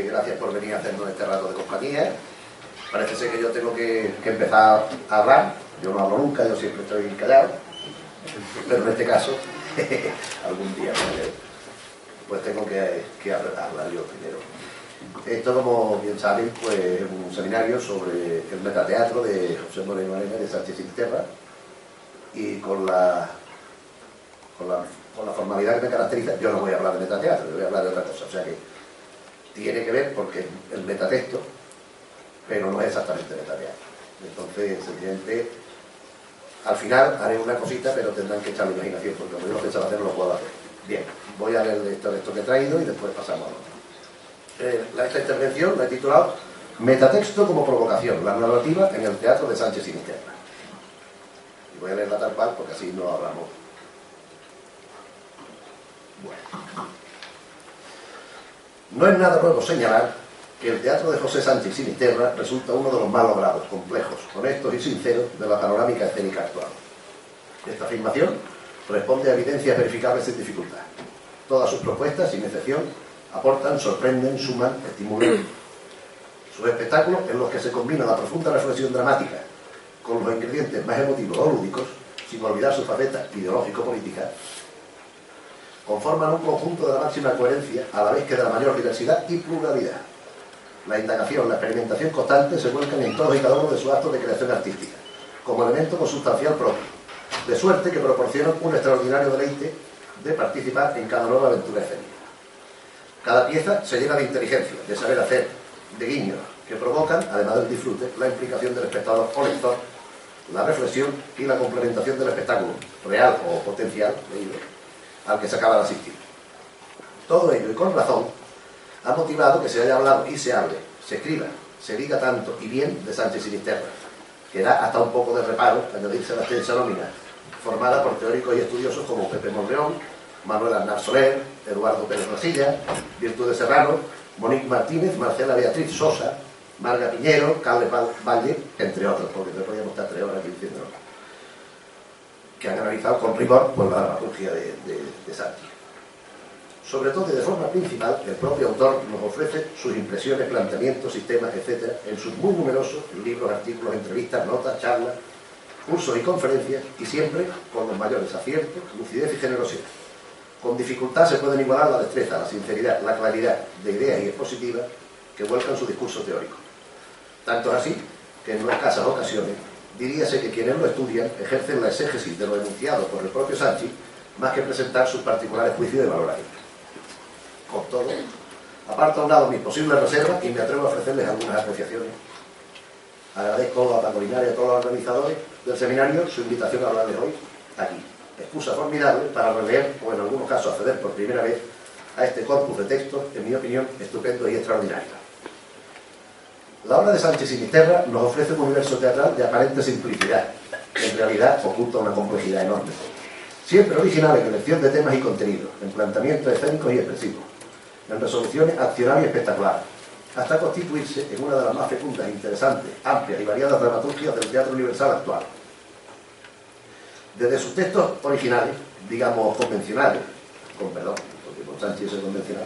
gracias por venir a hacernos este rato de compañía. Parece ser que yo tengo que empezar a hablar. Yo no hablo nunca, yo siempre estoy callado. Pero en este caso, algún día pues tengo que hablar yo primero. Esto, como bien saben, pues es un seminario sobre el metateatro de José Moreno Arena de Sánchez Sinisterra, y con la formalidad que me caracteriza, yo no voy a hablar de metateatro, yo voy a hablar de otra cosa. O sea que tiene que ver porque el metatexto, pero no es exactamente metateatro. Entonces, sencillamente, al final haré una cosita, pero tendrán que echar la imaginación, porque como yo lo pensaba hacer, no lo puedo hacer. Bien, voy a leer esto que he traído y después pasamos a lo otro. Esta intervención la he titulado Metatexto como provocación, la narrativa en el teatro de Sánchez Sinisterra. Y voy a leerla tal cual, porque así no hablamos. Bueno. No es nada nuevo señalar que el teatro de José Sánchez Sinisterra resulta uno de los más logrados, complejos, honestos y sinceros de la panorámica escénica actual. Esta afirmación responde a evidencias verificables sin dificultad. Todas sus propuestas, sin excepción, aportan, sorprenden, suman, estimulan. Sus espectáculos, en los que se combina la profunda reflexión dramática con los ingredientes más emotivos o lúdicos, sin olvidar su faceta ideológico-política, conforman un conjunto de la máxima coherencia, a la vez que de la mayor diversidad y pluralidad. La indagación, la experimentación constante se vuelcan en todos y cada uno de sus actos de creación artística, como elemento consustancial propio, de suerte que proporcionan un extraordinario deleite de participar en cada nueva aventura escénica. Cada pieza se llena de inteligencia, de saber hacer, de guiños, que provocan, además del disfrute, la implicación del espectador o lector, la reflexión y la complementación del espectáculo, real o potencial, al que se acaba de asistir. Todo ello, y con razón, ha motivado que se haya hablado y se hable, se escriba, se diga tanto y bien de Sánchez Sinisterra, que da hasta un poco de reparo añadirse a la extensa nómina, formada por teóricos y estudiosos como Pepe Monleón, Manuel Arnal Soler, Eduardo Pérez Rasilla, Virtudes Serrano, Monique Martínez, Marcela Beatriz Sosa, Marga Piñero, Carles Valle, entre otros, porque no podíamos estar 3 horas aquí diciéndolo, que han analizado con rigor pues, la dramaturgia de Sánchez. Sobre todo y de forma principal, el propio autor nos ofrece sus impresiones, planteamientos, sistemas, etc., en sus muy numerosos libros, artículos, entrevistas, notas, charlas, cursos y conferencias, y siempre con los mayores aciertos, lucidez y generosidad. Con dificultad se pueden igualar la destreza, la sinceridad, la claridad de ideas y expositivas que vuelcan su discurso teórico. Tanto es así que en no escasas ocasiones diríase que quienes lo estudian ejercen la exégesis de lo enunciado por el propio Sánchez más que presentar sus particulares juicios de valoración. Con todo, aparto a un lado mis posibles reservas y me atrevo a ofrecerles algunas apreciaciones. Agradezco a Paco Linares y a todos los organizadores del seminario su invitación a hablarles hoy aquí. Excusa formidable para releer o en algunos casos acceder por primera vez a este corpus de textos, en mi opinión, estupendo y extraordinario. La obra de Sánchez Sinisterra nos ofrece un universo teatral de aparente simplicidad, que en realidad oculta una complejidad enorme. Siempre original en elección de temas y contenidos, en planteamientos escénicos y expresivos, en resoluciones accionarias y espectaculares, hasta constituirse en una de las más fecundas, interesantes, amplias y variadas dramaturgias del teatro universal actual. Desde sus textos originales, digamos convencionales, con perdón, porque con Sánchez es convencional,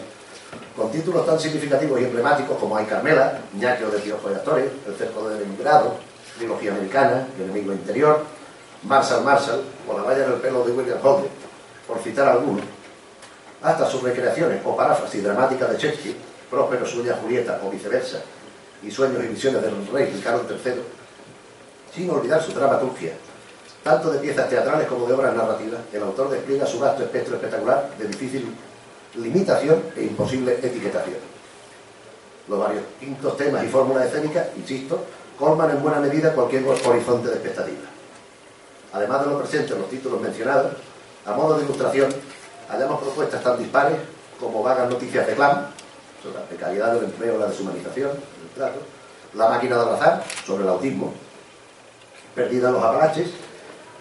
con títulos tan significativos y emblemáticos como Ay Carmela, Ñaqueo de Piojo y Actores, El cerco del emigrado, Trilogía americana, El enemigo interior, Marshall o La valla en el pelo de William Holden, por citar algunos, hasta sus recreaciones o paráfrasis dramáticas de Shakespeare, Próspero, Suya, Julieta o viceversa, y Sueños y visiones del rey Ricardo III, sin olvidar su dramaturgia. Tanto de piezas teatrales como de obras narrativas, el autor despliega su vasto espectro espectacular de difícil limitación e imposible etiquetación. Los varios quintos temas y fórmulas escénicas, insisto, colman en buena medida cualquier horizonte de expectativa. Además de lo presente en los títulos mencionados, a modo de ilustración, hallamos propuestas tan dispares como Vagas noticias de Clam, sobre la precariedad del empleo, la deshumanización, el trato, La máquina de abrazar, sobre el autismo, Perdida en los Apalaches,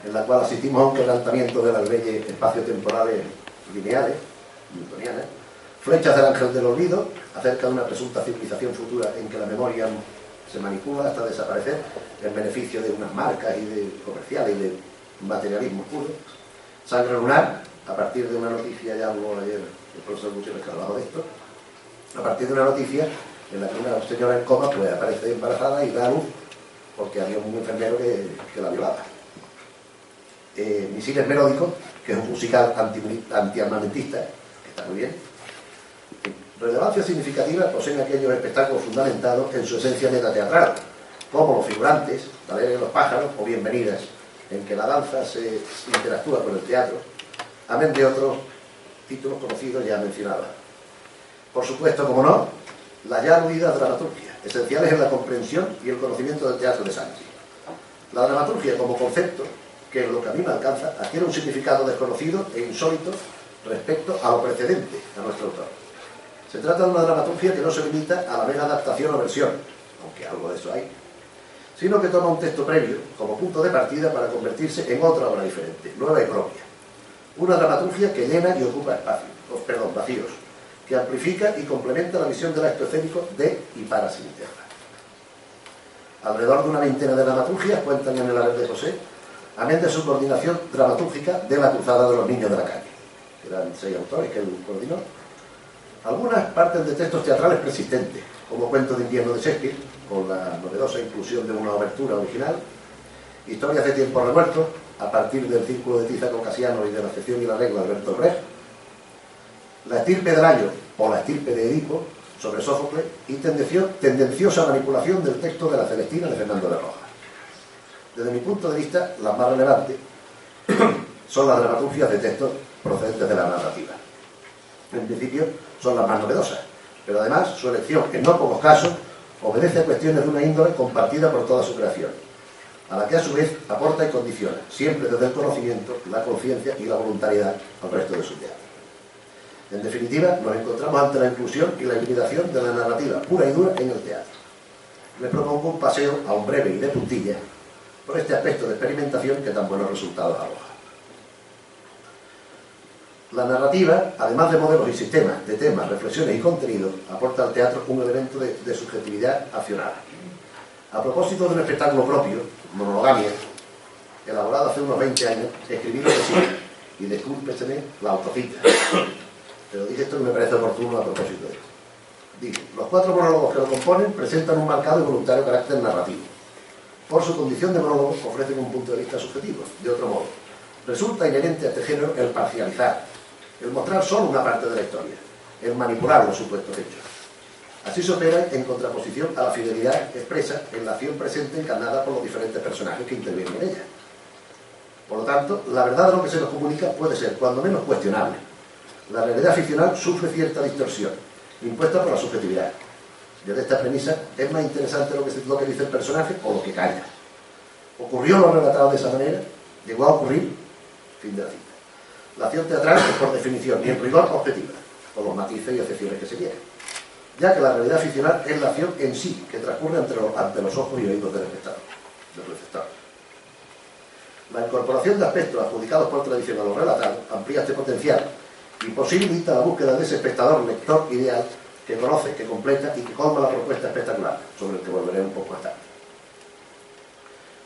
en la cual asistimos a un quebrantamiento de las leyes espaciotemporales lineales, newtonianas, Flechas del ángel del olvido, acerca de una presunta civilización futura en que la memoria se manipula hasta desaparecer en beneficio de unas marcas y de comerciales y de materialismo puro. Sangre lunar, a partir de una noticia, ya habló ayer el profesor Gutiérrez Carvalho de esto, a partir de una noticia en la que una señora en coma pues aparece embarazada y da a luz porque había un enfermero que la violaba. Misiles melódicos, que es un musical antiarmamentista, que está muy bien. Relevancia significativa poseen aquellos espectáculos fundamentados en su esencia metateatral, como Los figurantes, La ley de los pájaros o Bienvenidas, en que la danza se interactúa con el teatro, amén de otros títulos conocidos ya mencionados. Por supuesto, como no, la ya aludida dramaturgia, esenciales en la comprensión y el conocimiento del teatro de Sanchi. La dramaturgia como concepto, que en lo que a mí me alcanza, adquiere un significado desconocido e insólito respecto a lo precedente a nuestro autor. Se trata de una dramaturgia que no se limita a la mera adaptación o versión, aunque algo de eso hay, sino que toma un texto previo como punto de partida para convertirse en otra obra diferente, nueva y propia. Una dramaturgia que llena y ocupa vacíos, que amplifica y complementa la visión del acto escénico de y para Sinisterra. Alrededor de una veintena de dramaturgias cuentan en el haber de José, amén de su coordinación dramatúrgica de La cruzada de los niños de la calle, que eran 6 autores que él coordinó. Algunas parten de textos teatrales persistentes, como Cuento de invierno de Shakespeare, con la novedosa inclusión de una obertura original, Historias de tiempos revueltos, a partir del Círculo de Tiza con Casiano y de La excepción y la regla de Bertolt Brecht, La estirpe de Layo o La estirpe de Edipo, sobre Sófocles, y tendenciosa manipulación del texto de La Celestina de Fernando de Rojas. Desde mi punto de vista, las más relevantes son las dramaturgias de textos procedentes de la narrativa. En principio, son las más novedosas, pero además su elección, en no pocos casos, obedece a cuestiones de una índole compartida por toda su creación, a la que a su vez aporta y condiciona, siempre desde el conocimiento, la conciencia y la voluntariedad al resto de su teatro. En definitiva, nos encontramos ante la inclusión y la hibridación de la narrativa pura y dura en el teatro. Les propongo un paseo, aún breve y de puntillas, por este aspecto de experimentación que tan buenos resultados arroja. La narrativa, además de modelos y sistemas, de temas, reflexiones y contenidos, aporta al teatro un elemento de subjetividad accionada. A propósito de un espectáculo propio, Monologamia, elaborado hace unos 20 años, escribí lo que sigue, y discúlpeseme la autocita, pero dije esto y me parece oportuno a propósito de esto. Dice, los 4 monólogos que lo componen presentan un marcado y voluntario carácter narrativo. Por su condición de monólogos ofrecen un punto de vista subjetivo. De otro modo, resulta inherente a este género el parcializar, el mostrar solo una parte de la historia, el manipular los supuestos hechos. Así se opera en contraposición a la fidelidad expresa en la acción presente encarnada por los diferentes personajes que intervienen en ella. Por lo tanto, la verdad de lo que se nos comunica puede ser, cuando menos, cuestionable. La realidad ficcional sufre cierta distorsión, impuesta por la subjetividad. Desde esta premisa, es más interesante lo que dice el personaje o lo que calla. ¿Ocurrió lo relatado de esa manera? ¿Llegó a ocurrir? Fin de la cita. La acción teatral es, por definición, y en rigor, objetiva, con los matices y excepciones que se quieran, ya que la realidad ficcional es la acción en sí, que transcurre ante los ojos y oídos del espectador. La incorporación de aspectos adjudicados por tradición a lo relatado amplía este potencial y posibilita la búsqueda de ese espectador lector ideal que conoce, que completa y que colma la propuesta espectacular, sobre el que volveré un poco más tarde.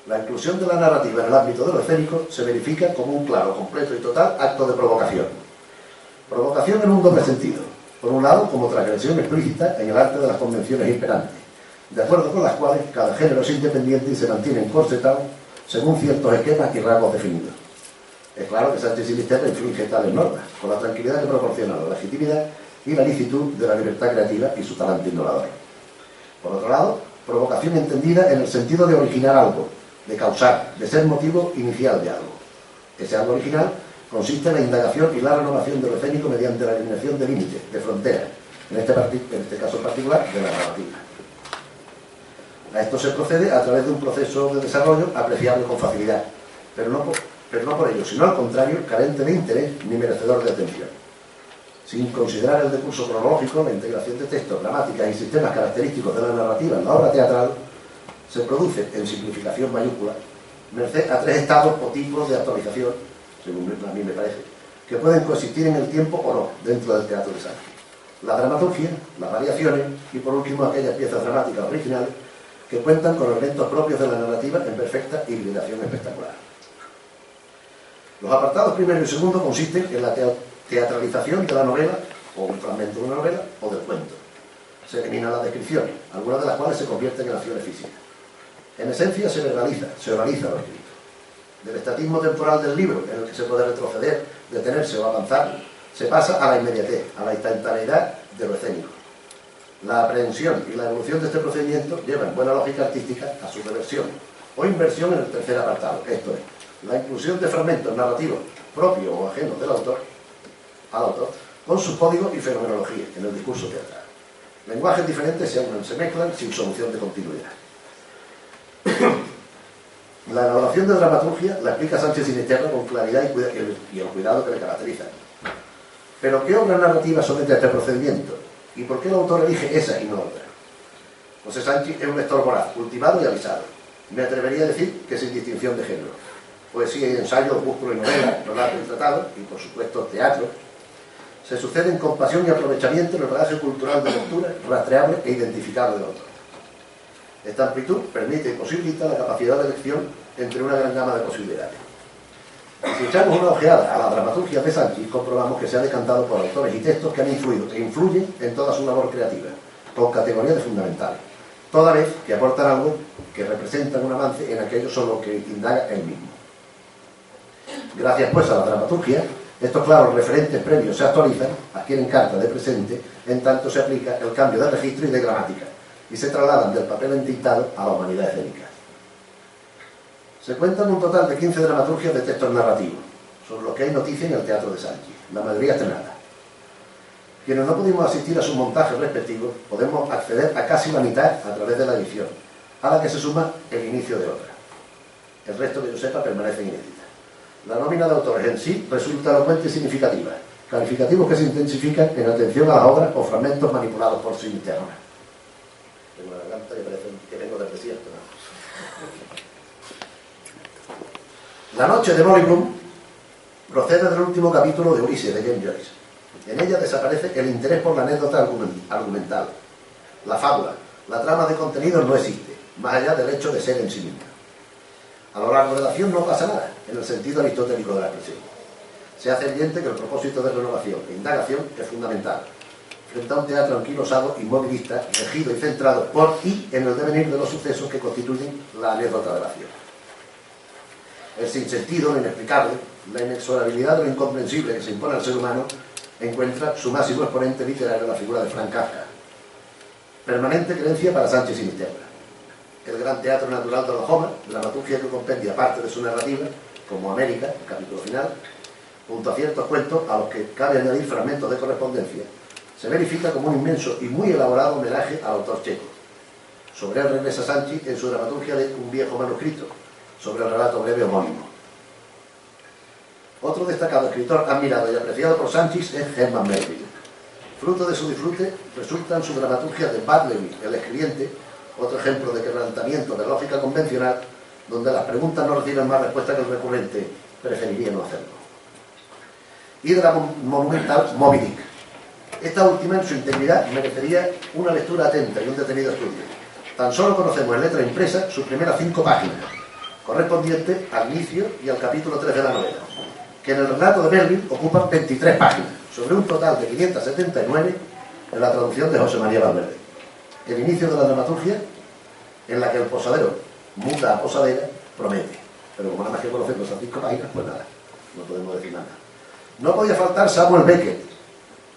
La inclusión de la narrativa en el ámbito de lo escénico se verifica como un claro, completo y total acto de provocación. Provocación en un doble sentido. Por un lado, como transgresión explícita en el arte de las convenciones imperantes, de acuerdo con las cuales cada género es independiente y se mantiene encorsetado según ciertos esquemas y rasgos definidos. Es claro que Sánchez Sinisterra infringe tales normas, con la tranquilidad que proporciona la legitimidad y la licitud de la libertad creativa y su talante innovador. Por otro lado, provocación entendida en el sentido de originar algo, de causar, de ser motivo inicial de algo. Ese algo original consiste en la indagación y la renovación de lo escénico mediante la eliminación de límites, de fronteras, en este caso particular, de la narrativa. A esto se procede a través de un proceso de desarrollo apreciable con facilidad, pero no por ello, sino al contrario, carente de interés ni merecedor de atención. Sin considerar el decurso cronológico, la integración de textos, gramáticas y sistemas característicos de la narrativa en la obra teatral, se produce en simplificación mayúscula, merced a 3 estados o tipos de actualización, según a mí me parece, que pueden coexistir en el tiempo o no dentro del teatro de Sánchez. La dramaturgia, las variaciones y por último aquellas piezas dramáticas originales que cuentan con elementos propios de la narrativa en perfecta hibridación espectacular. Los apartados primero y segundo consisten en la teatralización de la novela, o un fragmento de una novela, o del cuento. Se eliminan las descripciones, algunas de las cuales se convierten en acciones físicas. En esencia se oraliza lo escrito. Del estatismo temporal del libro, en el que se puede retroceder, detenerse o avanzar, se pasa a la inmediatez, a la instantaneidad de lo escénico. La aprehensión y la evolución de este procedimiento lleva en buena lógica artística a su reversión o inversión en el tercer apartado, esto es, la inclusión de fragmentos narrativos propios o ajenos del autor, al autor, con sus códigos y fenomenología en el discurso teatral. Lenguajes diferentes se unen, se mezclan sin solución de continuidad. La elaboración de dramaturgia la explica Sánchez Sinisterra con claridad y el cuidado que le caracteriza. Pero ¿qué obra narrativa somete a este procedimiento? ¿Y por qué el autor elige esa y no otra? José Sanchis es un lector voraz, cultivado y avisado. Me atrevería a decir que sin distinción de género. Poesía y ensayo, opúsculo y novela, relato y tratado, y por supuesto teatro, se suceden con pasión y aprovechamiento en el bagaje cultural de lectura, rastreable e identificable del autor. Esta amplitud permite y posibilita la capacidad de elección entre una gran gama de posibilidades. Si echamos una ojeada a la dramaturgia de Sanchis, comprobamos que se ha decantado por autores y textos que han influido e influyen en toda su labor creativa, con categorías de fundamentales, toda vez que aportan algo que representan un avance en aquello sobre lo que indaga él mismo. Gracias pues a la dramaturgia, estos claros referentes previos se actualizan, adquieren carta de presente, en tanto se aplica el cambio de registro y de gramática, y se trasladan del papel entintado a la humanidad escénica. Se cuentan un total de 15 dramaturgias de textos narrativos, sobre los que hay noticia en el teatro de Sanchis, la mayoría estrenadas. Quienes no pudimos asistir a sus montajes respectivos, podemos acceder a casi la mitad a través de la edición, a la que se suma el inicio de otra. El resto, que yo sepa, permanecen inéditas. La nómina de autores en sí resulta elocuente y significativa, calificativos que se intensifican en atención a las obras o fragmentos manipulados por Sinisterra. Tengo la garganta que parece que vengo del desierto, ¿no? La noche de Molly Bloom procede del último capítulo de Ulises, de James Joyce. En ella desaparece el interés por la anécdota argumental. La fábula, la trama de contenido no existe, más allá del hecho de ser en sí misma. A lo largo de la acción no pasa nada, en el sentido aristotélico de la expresión. Se hace evidente que el propósito de renovación e indagación es fundamental, frente a un teatro anquilosado, inmovilista, regido y centrado por y en el devenir de los sucesos que constituyen la anécdota de la acción. El sinsentido, lo inexplicable, la inexorabilidad de lo incomprensible que se impone al ser humano encuentra su máximo exponente literario en la figura de Frank Kafka. Permanente creencia para Sánchez Sinisterra. El gran teatro natural de los Homer, dramaturgia que compendia parte de su narrativa, como América, el capítulo final, junto a ciertos cuentos a los que cabe añadir fragmentos de correspondencia, se verifica como un inmenso y muy elaborado homenaje al autor checo. Sobre él regresa Sanchis en su dramaturgia de Un viejo manuscrito, sobre el relato breve homónimo. Otro destacado escritor admirado y apreciado por Sanchis es Herman Melville. Fruto de su disfrute resultan su dramaturgia de Bartleby, el escribiente, otro ejemplo de quebrantamiento de lógica convencional, donde las preguntas no reciben más respuesta que el recurrente preferiría no hacerlo. Y de la monumental Moby Dick. Esta última, en su integridad, merecería una lectura atenta y un detenido estudio. Tan solo conocemos en letra impresa sus primeras 5 páginas, correspondiente al inicio y al capítulo 3 de la novela, que en el relato de Melville ocupan 23 páginas, sobre un total de 579 en la traducción de José María Valverde. El inicio de la dramaturgia, en la que el posadero muta a posadera, promete. Pero como nada más que conocemos esas 5 páginas, pues nada, no podemos decir nada. No podía faltar Samuel Beckett,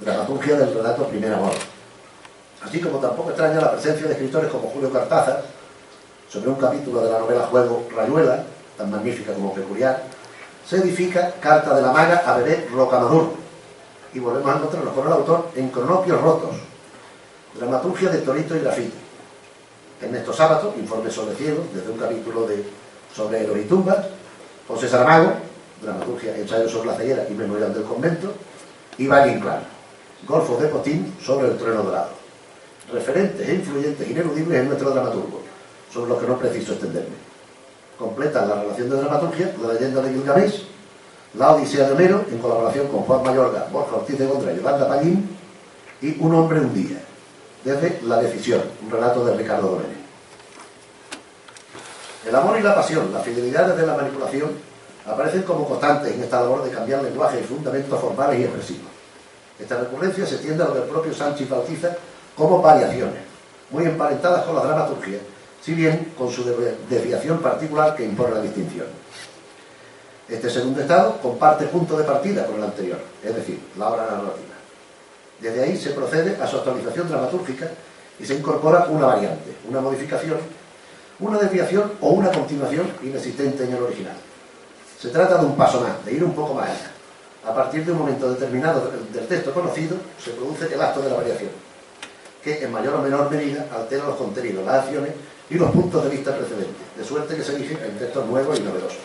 dramaturgia del relato Primer Amor. Así como tampoco extraña la presencia de escritores como Julio Cortázar, sobre un capítulo de la novela Juego Rayuela, tan magnífica como peculiar, se edifica Carta de la Maga a Bebé Rocamadour, y volvemos a encontrarnos con el autor en Cronopios Rotos, dramaturgia de Torito y Grafiti. Ernesto Sábato, Informe sobre Ciegos, desde un capítulo sobre Héroes y Tumbas. José Saramago, dramaturgia, ensayo sobre la ceguera y memorial del convento. Y Valle Inclán, Golfos de Potín sobre el trueno dorado. Referentes e influyentes ineludibles en nuestro dramaturgo, sobre los que no preciso extenderme. Completan la relación de dramaturgia La leyenda de Gilgamesh, La Odisea de Homero, en colaboración con Juan Mayorga, Borja Ortiz de Gondra y Yolanda Pallín, y Un hombre un día, desde La decisión, un relato de Ricardo Domene. El amor y la pasión, la fidelidad desde la manipulación, aparecen como constantes en esta labor de cambiar lenguaje y fundamentos formales y expresivos. Esta recurrencia se extiende a lo que el propio Sanchis bautiza como variaciones, muy emparentadas con la dramaturgia, si bien con su desviación particular que impone la distinción. Este segundo estado comparte punto de partida con el anterior, es decir, la obra narrativa. Desde ahí se procede a su actualización dramatúrgica y se incorpora una variante, una modificación, una desviación o una continuación inexistente en el original. Se trata de un paso más, de ir un poco más allá. A partir de un momento determinado del texto conocido, se produce el acto de la variación, que en mayor o menor medida altera los contenidos, las acciones y los puntos de vista precedentes, de suerte que se erige en textos nuevos y novedosos.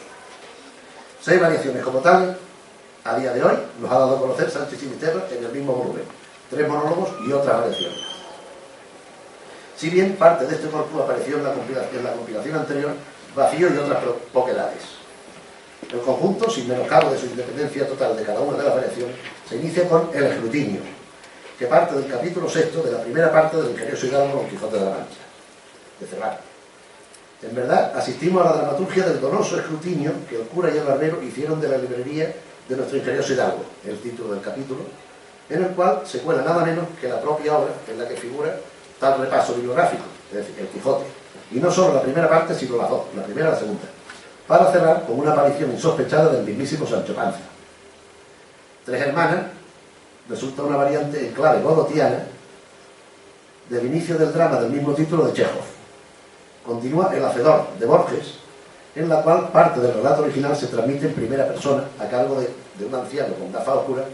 6 variaciones como tal, a día de hoy, nos ha dado a conocer Sánchez Sinisterra en el mismo volumen, 3 monólogos y otras variaciones. Si bien parte de este corpus apareció en la compilación anterior, vacío y otras poquedades. El conjunto, sin menoscabo de su independencia total de cada una de las variaciones, se inicia con El escrutinio, que parte del capítulo 6 de la primera parte del Ingenioso Hidalgo Don Quijote de la Mancha, de Cervantes. En verdad, asistimos a la dramaturgia del donoso escrutinio que el cura y el barbero hicieron de la librería de nuestro Ingenioso Hidalgo, el título del capítulo, en el cual se cuela nada menos que la propia obra en la que figura tal repaso bibliográfico, es decir, el Quijote, y no solo la primera parte, sino las dos, la primera y la segunda, para cerrar con una aparición insospechada del mismísimo Sancho Panza. 3 hermanas resulta una variante en clave godotiana del inicio del drama del mismo título de Chekhov. Continúa El hacedor, de Borges, en la cual parte del relato original se transmite en primera persona a cargo de un anciano con gafas oscuras,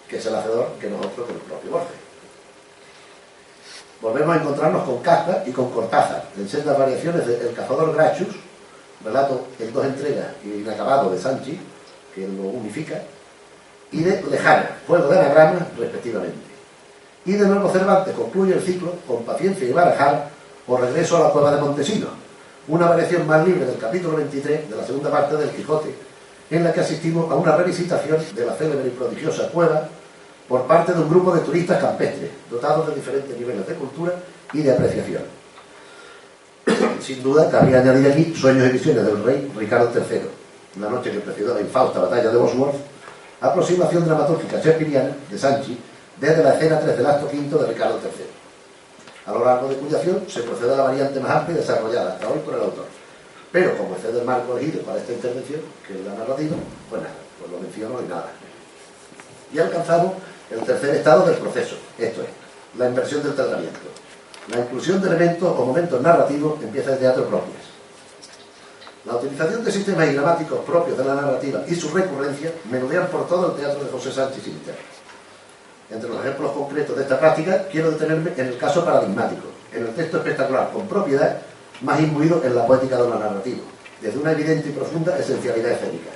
que es el hacedor, que no es otro que el propio Borges. Volvemos a encontrarnos con Kafka y con Cortázar, en sendas variaciones de El cazador Gracchus, relato en 2 entregas y inacabado de Sanchi, que lo unifica, y de Lejana, Fuego de anagrama, respectivamente. Y de nuevo Cervantes concluye el ciclo con Paciencia y Barajar o Regreso a la cueva de Montesinos, una variación más libre del capítulo 23 de la segunda parte del Quijote, en la que asistimos a una revisitación de la célebre y prodigiosa cueva por parte de un grupo de turistas campestres, dotados de diferentes niveles de cultura y de apreciación. Sin duda, cabría añadir aquí Sueños y visiones del rey Ricardo III, la noche que precedió la infausta batalla de Bosworth, aproximación dramatúrgica shakespeariana de Sanchi desde la escena 3 del acto quinto de Ricardo III, a lo largo de cuya acción se procede a la variante más amplia desarrollada hasta hoy por el autor. Pero como excede el marco elegido para esta intervención, que es la narrativa, pues nada, pues lo menciono y nada. Y alcanzamos el tercer estado del proceso, esto es, la inversión del tratamiento. La inclusión de elementos o momentos narrativos en piezas de teatro propias. La utilización de sistemas gramáticos propios de la narrativa y su recurrencia menudean por todo el teatro de José Sánchez Sinisterra. Entre los ejemplos concretos de esta práctica, quiero detenerme en el caso paradigmático, en el texto espectacular con propiedad, más imbuido en la poética de lo narrativo, desde una evidente y profunda esencialidad escénica.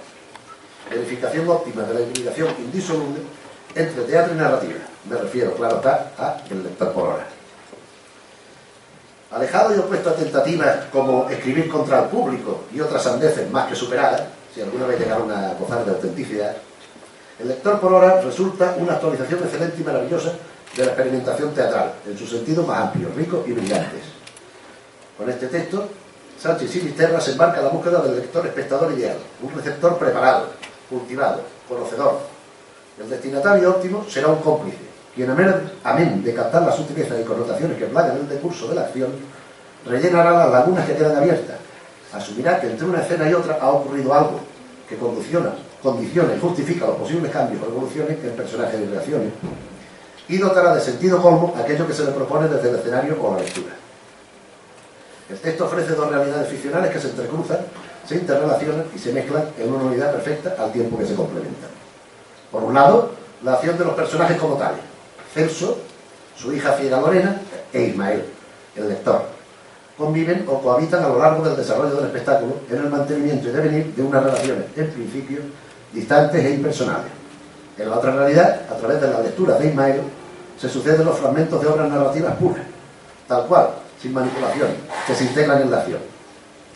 Verificación óptima de la hibridación indisoluble entre teatro y narrativa. Me refiero, claro está, a El lector por hora. Alejado y opuesto a tentativas como escribir contra el público y otras sandeces más que superadas, si alguna vez llegaron a gozar de autenticidad, El lector por hora resulta una actualización excelente y maravillosa de la experimentación teatral, en su sentido más amplio, rico y brillantes. Con este texto, Sánchez Sinisterra se embarca en la búsqueda del lector espectador ideal, un receptor preparado, cultivado, conocedor. El destinatario óptimo será un cómplice, quien amén de captar las sutilezas y connotaciones que plagan el decurso de la acción, rellenará las lagunas que quedan abiertas, asumirá que entre una escena y otra ha ocurrido algo que condiciona y justifica los posibles cambios o evoluciones en personajes y reacciones, y dotará de sentido colmo aquello que se le propone desde el escenario o la lectura. El texto ofrece 2 realidades ficcionales que se entrecruzan, se interrelacionan y se mezclan en una unidad perfecta al tiempo que se complementan. Por un lado, la acción de los personajes como tales: Celso, su hija ciega Lorena e Ismael, el lector, conviven o cohabitan a lo largo del desarrollo del espectáculo en el mantenimiento y devenir de unas relaciones, en principio, distantes e impersonales. En la otra realidad, a través de la lectura de Ismael, se suceden los fragmentos de obras narrativas puras, tal cual, sin manipulación, que se integran en la acción.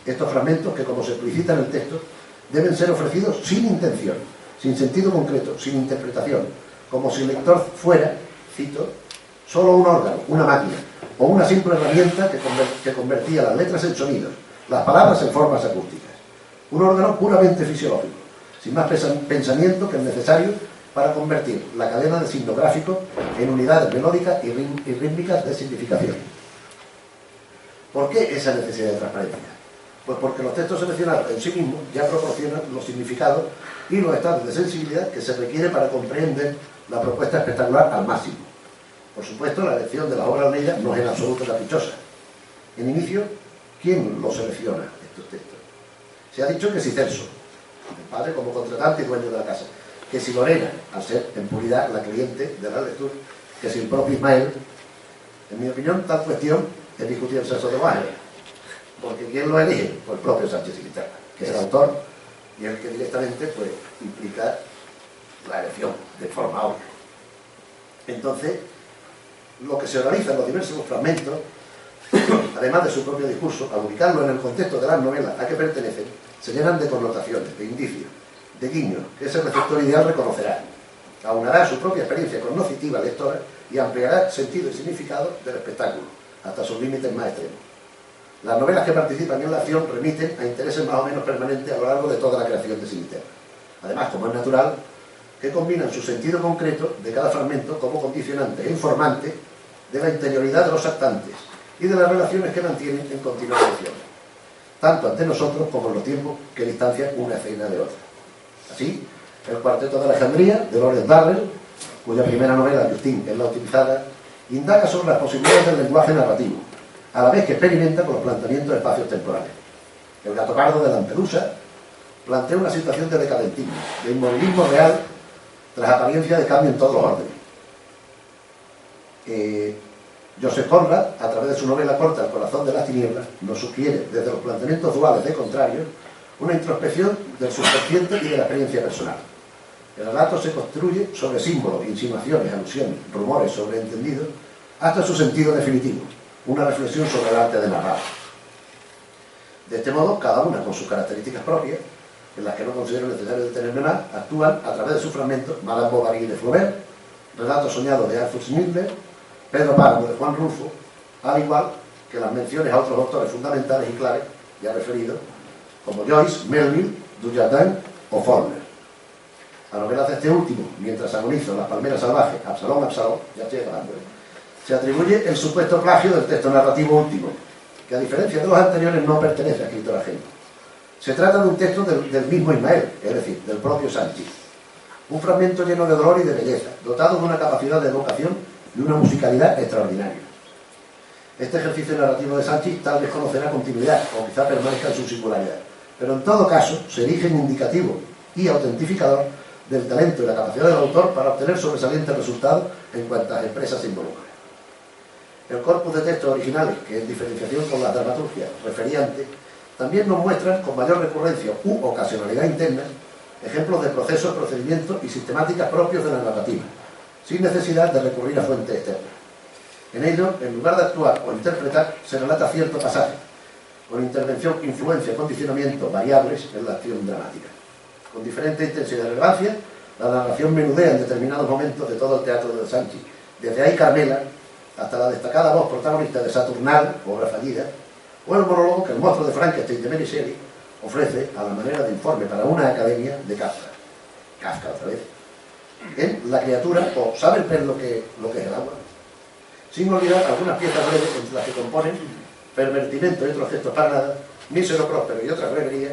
Estos fragmentos, que como se explicita en el texto, deben ser ofrecidos sin intención, sin sentido concreto, sin interpretación, como si el lector fuera, cito, solo un órgano, una máquina, o una simple herramienta que convertía las letras en sonidos, las palabras en formas acústicas. Un órgano puramente fisiológico, sin más pensamiento que el necesario para convertir la cadena de signos gráficos en unidades melódicas y rítmicas de significación. ¿Por qué esa necesidad de transparencia? Pues porque los textos seleccionados en sí mismos ya proporcionan los significados y los estados de sensibilidad que se requiere para comprender la propuesta espectacular al máximo. Por supuesto, la elección de las obras leídas no es en absoluto caprichosa. En inicio, ¿quién los selecciona estos textos? Se ha dicho que si Celso, el padre como contratante y dueño de la casa, que si Lorena, al ser en puridad la cliente de la lectura, que si el propio Ismael. En mi opinión, tal cuestión es discutir el sexo de los ángeles. Porque ¿quién lo elige? Pues el propio Sánchez Cimitarra, que es el autor y el que directamente pues, implica la elección de forma obvia. Entonces, lo que se organiza en los diversos fragmentos, además de su propio discurso, al ubicarlo en el contexto de las novelas a que pertenecen, se llenan de connotaciones, de indicios, de guiños, que ese receptor ideal reconocerá. Aunará su propia experiencia cognitiva lectora y ampliará sentido y significado del espectáculo, hasta sus límites más extremos. Las novelas que participan en la acción remiten a intereses más o menos permanentes a lo largo de toda la creación de Cimitarra. Además, como es natural, que combinan su sentido concreto de cada fragmento como condicionante e informante de la interioridad de los actantes y de las relaciones que mantienen en continua elección, tanto ante nosotros como en los tiempos que distancian una escena de otra. Así, el Cuarteto de Alejandría, de Lawrence Durrell, cuya primera novela, Justin, es la utilizada, indaga sobre las posibilidades del lenguaje narrativo, a la vez que experimenta con los planteamientos de espacios temporales. El Gato Pardo de Lampedusa plantea una situación de decadentismo, de inmovilismo real, tras apariencia de cambio en todos los órdenes. Joseph Conrad, a través de su novela corta El corazón de las tinieblas, nos sugiere, desde los planteamientos duales de contrarios, una introspección del subconsciente y de la experiencia personal. El relato se construye sobre símbolos, insinuaciones, alusiones, rumores sobreentendidos, hasta su sentido definitivo, una reflexión sobre el arte de narrar. De este modo, cada una con sus características propias, en las que no considero necesario detenerme más, actúan a través de sus fragmentos Madame Bovary de Flaubert, Relatos soñados de Arthur Schnitzler, Pedro Páramo de Juan Rulfo, al igual que las menciones a otros autores fundamentales y claves, ya referidos, como Joyce, Melville, Dujardin o Faulkner. A novelas de este último, mientras agonizo Las palmeras salvajes, Absalón, ya estoy acabando, se atribuye el supuesto plagio del texto narrativo último, que a diferencia de los anteriores no pertenece a escritor ajeno. Se trata de un texto del mismo Ismael, es decir, del propio Sánchez. Un fragmento lleno de dolor y de belleza, dotado de una capacidad de evocación y una musicalidad extraordinaria. Este ejercicio narrativo de Sánchez tal vez conocerá continuidad, o quizá permanezca en su singularidad, pero en todo caso se erige en indicativo y autentificador del talento y la capacidad del autor para obtener sobresalientes resultados en cuantas empresas se involucran. El corpus de textos originales, que en diferenciación con la dramaturgia refería antes, también nos muestran con mayor recurrencia u ocasionalidad interna ejemplos de procesos, procedimientos y sistemáticas propios de la narrativa, sin necesidad de recurrir a fuentes externas. En ello, en lugar de actuar o interpretar, se relata cierto pasaje, con intervención, influencia, condicionamiento variables en la acción dramática. Con diferente intensidad y relevancia, la narración menudea en determinados momentos de todo el teatro de Sánchez, desde Ay Carmela hasta la destacada voz protagonista de Saturnal, obra fallida, o el monólogo que el monstruo de Frankenstein de Mary Shelley ofrece a la manera de informe para una academia de Kafka. Kafka otra vez. En La criatura, o ¿sabe el pez lo que es el agua? Sin olvidar algunas piezas breves entre las que componen Pervertimento y otros gestos para nada, Mísero próspero y otras breverías,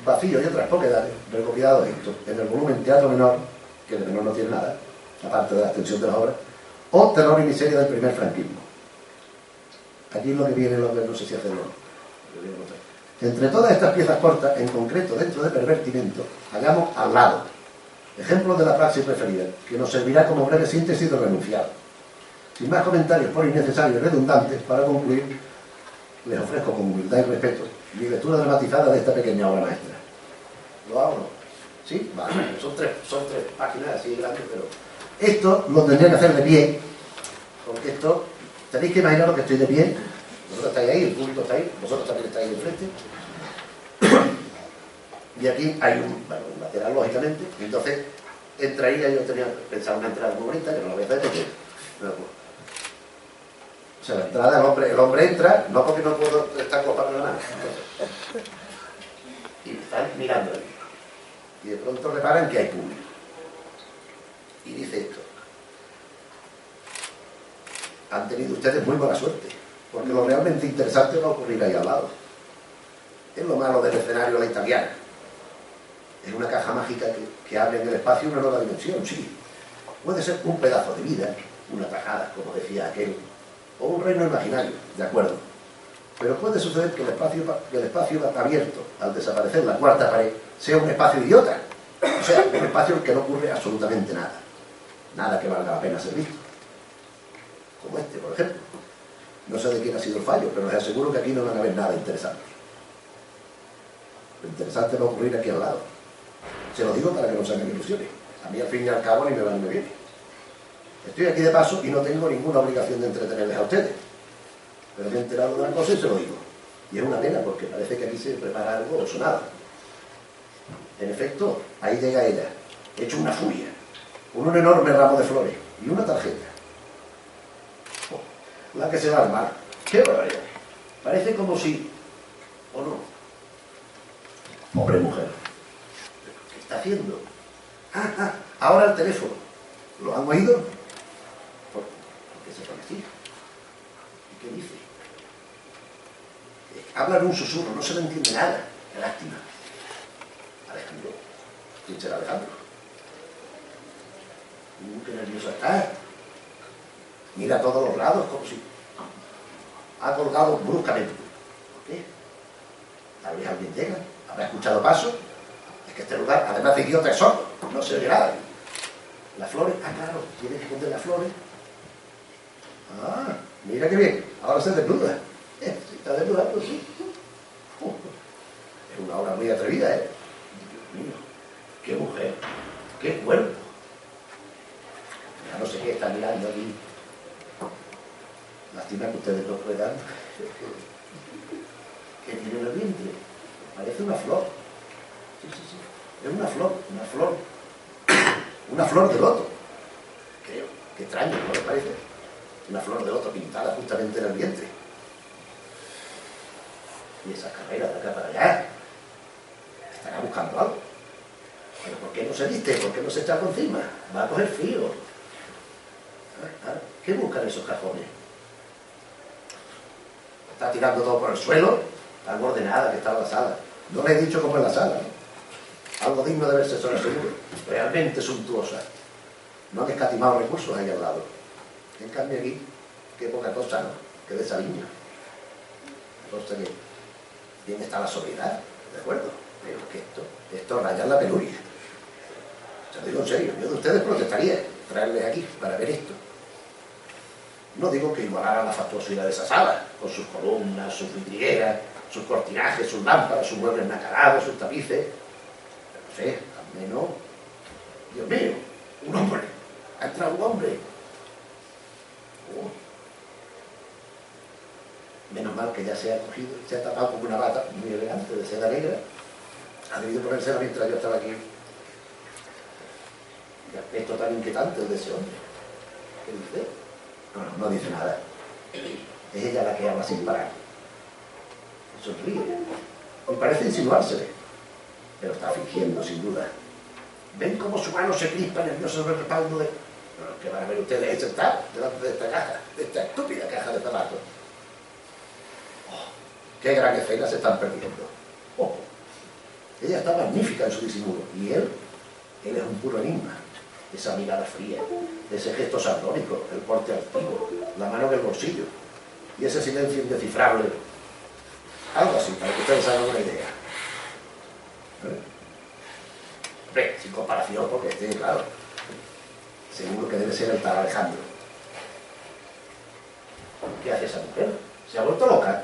Vacío y otras poquedades, recopilados en el volumen Teatro Menor, que de menor no tiene nada, aparte de la extensión de la obra, o Terror y miseria del primer franquismo. Aquí es lo que viene, no sé si hacerlo. Entre todas estas piezas cortas, en concreto dentro de Pervertimento, hallamos Al lado, ejemplos de la praxis preferida, que nos servirá como breve síntesis de renunciado. Sin más comentarios por innecesarios y redundantes, para concluir, les ofrezco con humildad y respeto mi lectura dramatizada de esta pequeña obra maestra. ¿Lo hago o no? ¿Sí? Vale, son tres páginas así grandes, pero esto lo tendría que hacer de pie, porque esto, tenéis que imaginaros que estoy de pie, vosotros estáis ahí, el público está ahí, vosotros también estáis enfrente, y aquí hay un lateral, lógicamente, y entonces entraría, yo tenía pensado una entrada muy bonita, que no la voy a hacer porque o sea, la entrada, el hombre entra, no porque no puedo estar copando la mano, y están mirando ahí, y de pronto reparan que hay público. Y dice esto: han tenido ustedes muy mala suerte, porque lo realmente interesante va a ocurrir ahí al lado. Es lo malo del escenario a la italiana. Es una caja mágica que abre en el espacio una nueva dimensión, sí. Puede ser un pedazo de vida, una tajada, como decía aquel, o un reino imaginario, de acuerdo. Pero puede suceder que el espacio abierto, al desaparecer la cuarta pared, sea un espacio idiota. O sea, un espacio en el que no ocurre absolutamente nada. Nada que valga la pena ser visto. Como este, por ejemplo. No sé de quién ha sido el fallo, pero les aseguro que aquí no van a ver nada interesante. Lo interesante va a ocurrir aquí al lado. Se lo digo para que no se hagan ilusiones. A mí al fin y al cabo ni me va ni me viene. Estoy aquí de paso y no tengo ninguna obligación de entretenerles a ustedes. Pero me he enterado de una cosa y se lo digo. Y es una pena porque parece que aquí se prepara algo o sonado. En efecto, ahí llega ella, hecho una furia, con un enorme ramo de flores y una tarjeta. Oh, la que se va a armar. ¡Qué barbaridad! Parece como si... ¿o no? Pobre mujer. ¿Qué está haciendo? Ahora el teléfono. ¿Lo han oído? ¿Por qué se pone así? ¿Y qué dice? Habla en un susurro, no se le entiende nada. Qué lástima. Alejandro. ¿Quién será Alejandro? Qué nervioso está. Mira a todos los lados como si... ha colgado bruscamente. ¿Por qué? Tal vez alguien llega. ¿Habrá escuchado pasos? Es que este lugar, además de idiota, es sordo. No se oye nada. Las flores, claro, tiene que esconder las flores. Mira qué bien. Ahora se desnuda. Se está desnudando, sí. Es una obra muy atrevida, ¿eh? Dios mío, qué mujer, qué cuerpo. Ya no sé qué está mirando aquí. Lástima que ustedes no puedan. ¿Qué tiene en el vientre? Parece una flor. Sí. Es una flor. Una flor de loto. Creo. Qué extraño, ¿no les parece? Una flor de loto pintada justamente en el vientre. Y esa carrera de acá para allá. Estará buscando algo. Pero ¿por qué no se viste? ¿Por qué no se echa por encima? Va a coger frío. ¿Qué buscan esos cajones? Está tirando todo por el suelo. Tan ordenada que está la sala. No le he dicho cómo es la sala, ¿no? Algo digno de verse solo seguro. Realmente suntuosa. No han escatimado recursos ahí al lado. En cambio aquí, qué poca cosa, ¿no? Qué desaliño. Cosa que bien está la sobriedad, ¿de acuerdo? Pero que esto raya la penuria. Se lo digo en serio, yo de ustedes protestaría traerles aquí para ver esto. No digo que igualara la fastuosidad de esa sala, con sus columnas, sus vidrieras, sus cortinajes, sus lámparas, sus muebles nacarados, sus tapices. Pero no sé, al menos... Dios mío, un hombre. Ha entrado un hombre. Menos mal que ya se ha cogido, se ha tapado con una bata muy elegante de seda negra. Ha debido ponérsela mientras yo estaba aquí. Qué aspecto tan inquietante el de ese hombre. ¿Qué dice? No dice nada. Es ella la que habla sin parar. Sonríe. Y parece insinuársele. Pero está fingiendo, sin duda. ¿Ven cómo su mano se crispa nervioso sobre el respaldo de...? Lo que van a ver ustedes es sentar delante de esta caja, de esta estúpida caja de zapatos. Qué gran escena se están perdiendo. Ella está magnífica en su disimulo. Y él es un puro enigma. Esa mirada fría, ese gesto sardónico, el porte altivo, la mano en el bolsillo y ese silencio indescifrable. Algo así, para que ustedes hagan una idea. Hombre, sin comparación, porque claro, seguro que debe ser el tal Alejandro. ¿Qué hace esa mujer? ¿Se ha vuelto loca?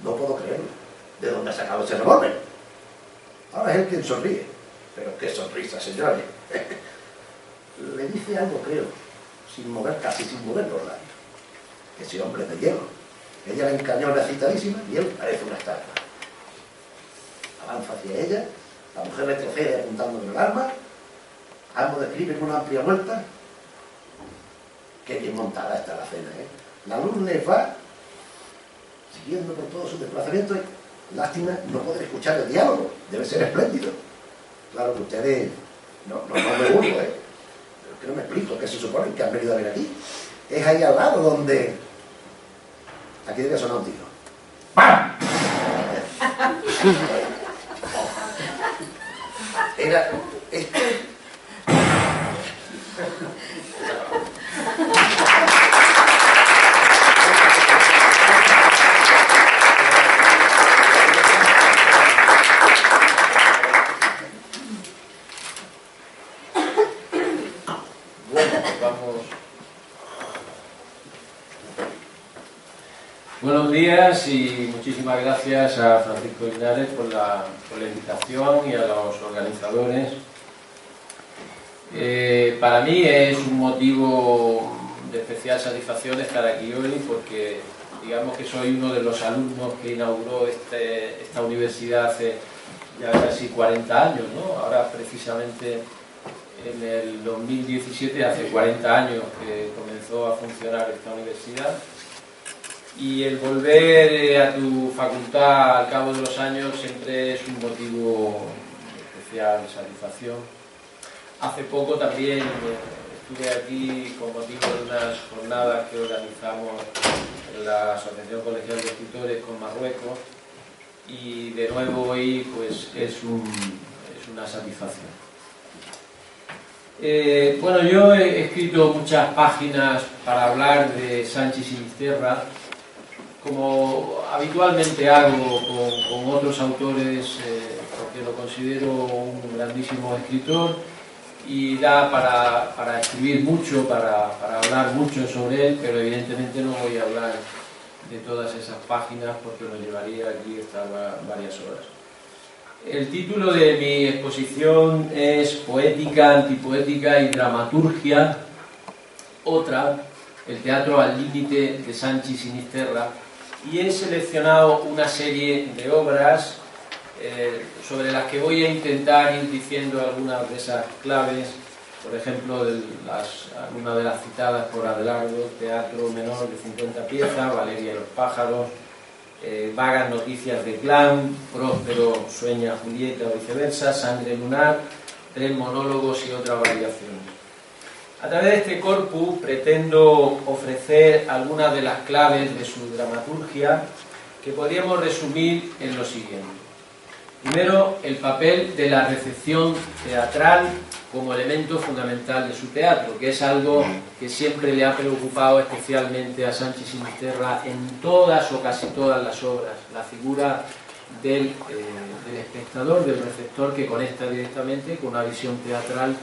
No puedo creerlo. ¿De dónde ha sacado ese revólver? Ahora es él quien sonríe. Pero qué sonrisa, señores. Le dice algo, creo, casi sin mover los labios. Ese hombre de hielo. Ella la encañona excitadísima y él parece una estatua. Avanza hacia ella, la mujer retrocede apuntando con el arma, ambos describen una amplia vuelta. Qué bien montada está la cena, ¿eh? La luz les va siguiendo por todo su desplazamiento y, lástima, no poder escuchar el diálogo. Debe ser espléndido. Claro que ustedes no me burlo, ¿eh? que no me explico, ¿qué se supone que han venido a ver aquí? Es ahí al lado donde... Aquí debe sonar un tiro. ¡Pam! Era... Buenos días y muchísimas gracias a Francisco Linares por la invitación y a los organizadores. Para mí es un motivo de especial satisfacción estar aquí hoy porque digamos que soy uno de los alumnos que inauguró esta universidad hace ya casi 40 años, ¿no? Ahora precisamente en el 2017 hace 40 años que comenzó a funcionar esta universidad. Y el volver a tu facultad al cabo de los años siempre es un motivo de especial satisfacción. Hace poco también estuve aquí con motivo de unas jornadas que organizamos en la Asociación Colegial de Escritores con Marruecos y de nuevo hoy pues es una satisfacción. Bueno, yo he escrito muchas páginas para hablar de Sanchi Sinisterra, como habitualmente hago con otros autores, porque lo considero un grandísimo escritor y da para escribir mucho, para hablar mucho sobre él, pero evidentemente no voy a hablar de todas esas páginas porque nos llevaría aquí estar varias horas. El título de mi exposición es Poética, Antipoética y Dramaturgia, otra, el teatro al límite de Sanchi Sinisterra, y he seleccionado una serie de obras sobre las que voy a intentar ir diciendo algunas de esas claves, por ejemplo, algunas de las citadas por Adelardo, Teatro menor de 50 piezas, Valeria y los pájaros, Vagas noticias de Clan, Próspero sueña a Julieta o viceversa, Sangre lunar, 3 monólogos y otras variaciones. A través de este corpus pretendo ofrecer algunas de las claves de su dramaturgia que podríamos resumir en lo siguiente. Primero, el papel de la recepción teatral como elemento fundamental de su teatro, que es algo que siempre le ha preocupado especialmente a Sanchi Sinisterra en todas o casi todas las obras, la figura del espectador, del receptor que conecta directamente con una visión teatral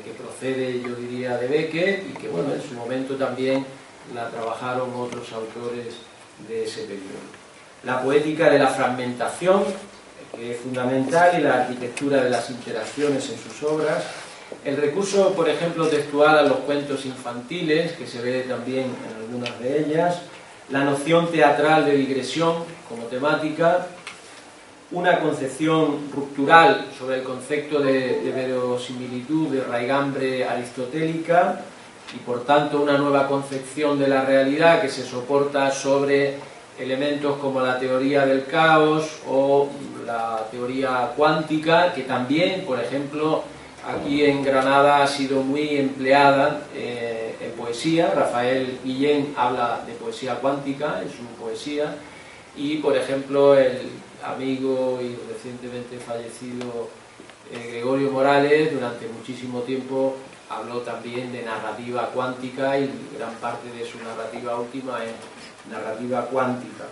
que procede, yo diría, de Beckett y que, bueno, en su momento también la trabajaron otros autores de ese periodo. La poética de la fragmentación, que es fundamental, y la arquitectura de las interacciones en sus obras. El recurso, por ejemplo, textual a los cuentos infantiles, que se ve también en algunas de ellas. La noción teatral de digresión como temática. Una concepción ruptural sobre el concepto de verosimilitud, de raigambre aristotélica, y por tanto una nueva concepción de la realidad que se soporta sobre elementos como la teoría del caos o la teoría cuántica, que también, por ejemplo, aquí en Granada ha sido muy empleada en poesía. Rafael Guillén habla de poesía cuántica en su poesía y, por ejemplo, el amigo y recientemente fallecido Gregorio Morales durante muchísimo tiempo habló también de narrativa cuántica y gran parte de su narrativa última es narrativa cuántica.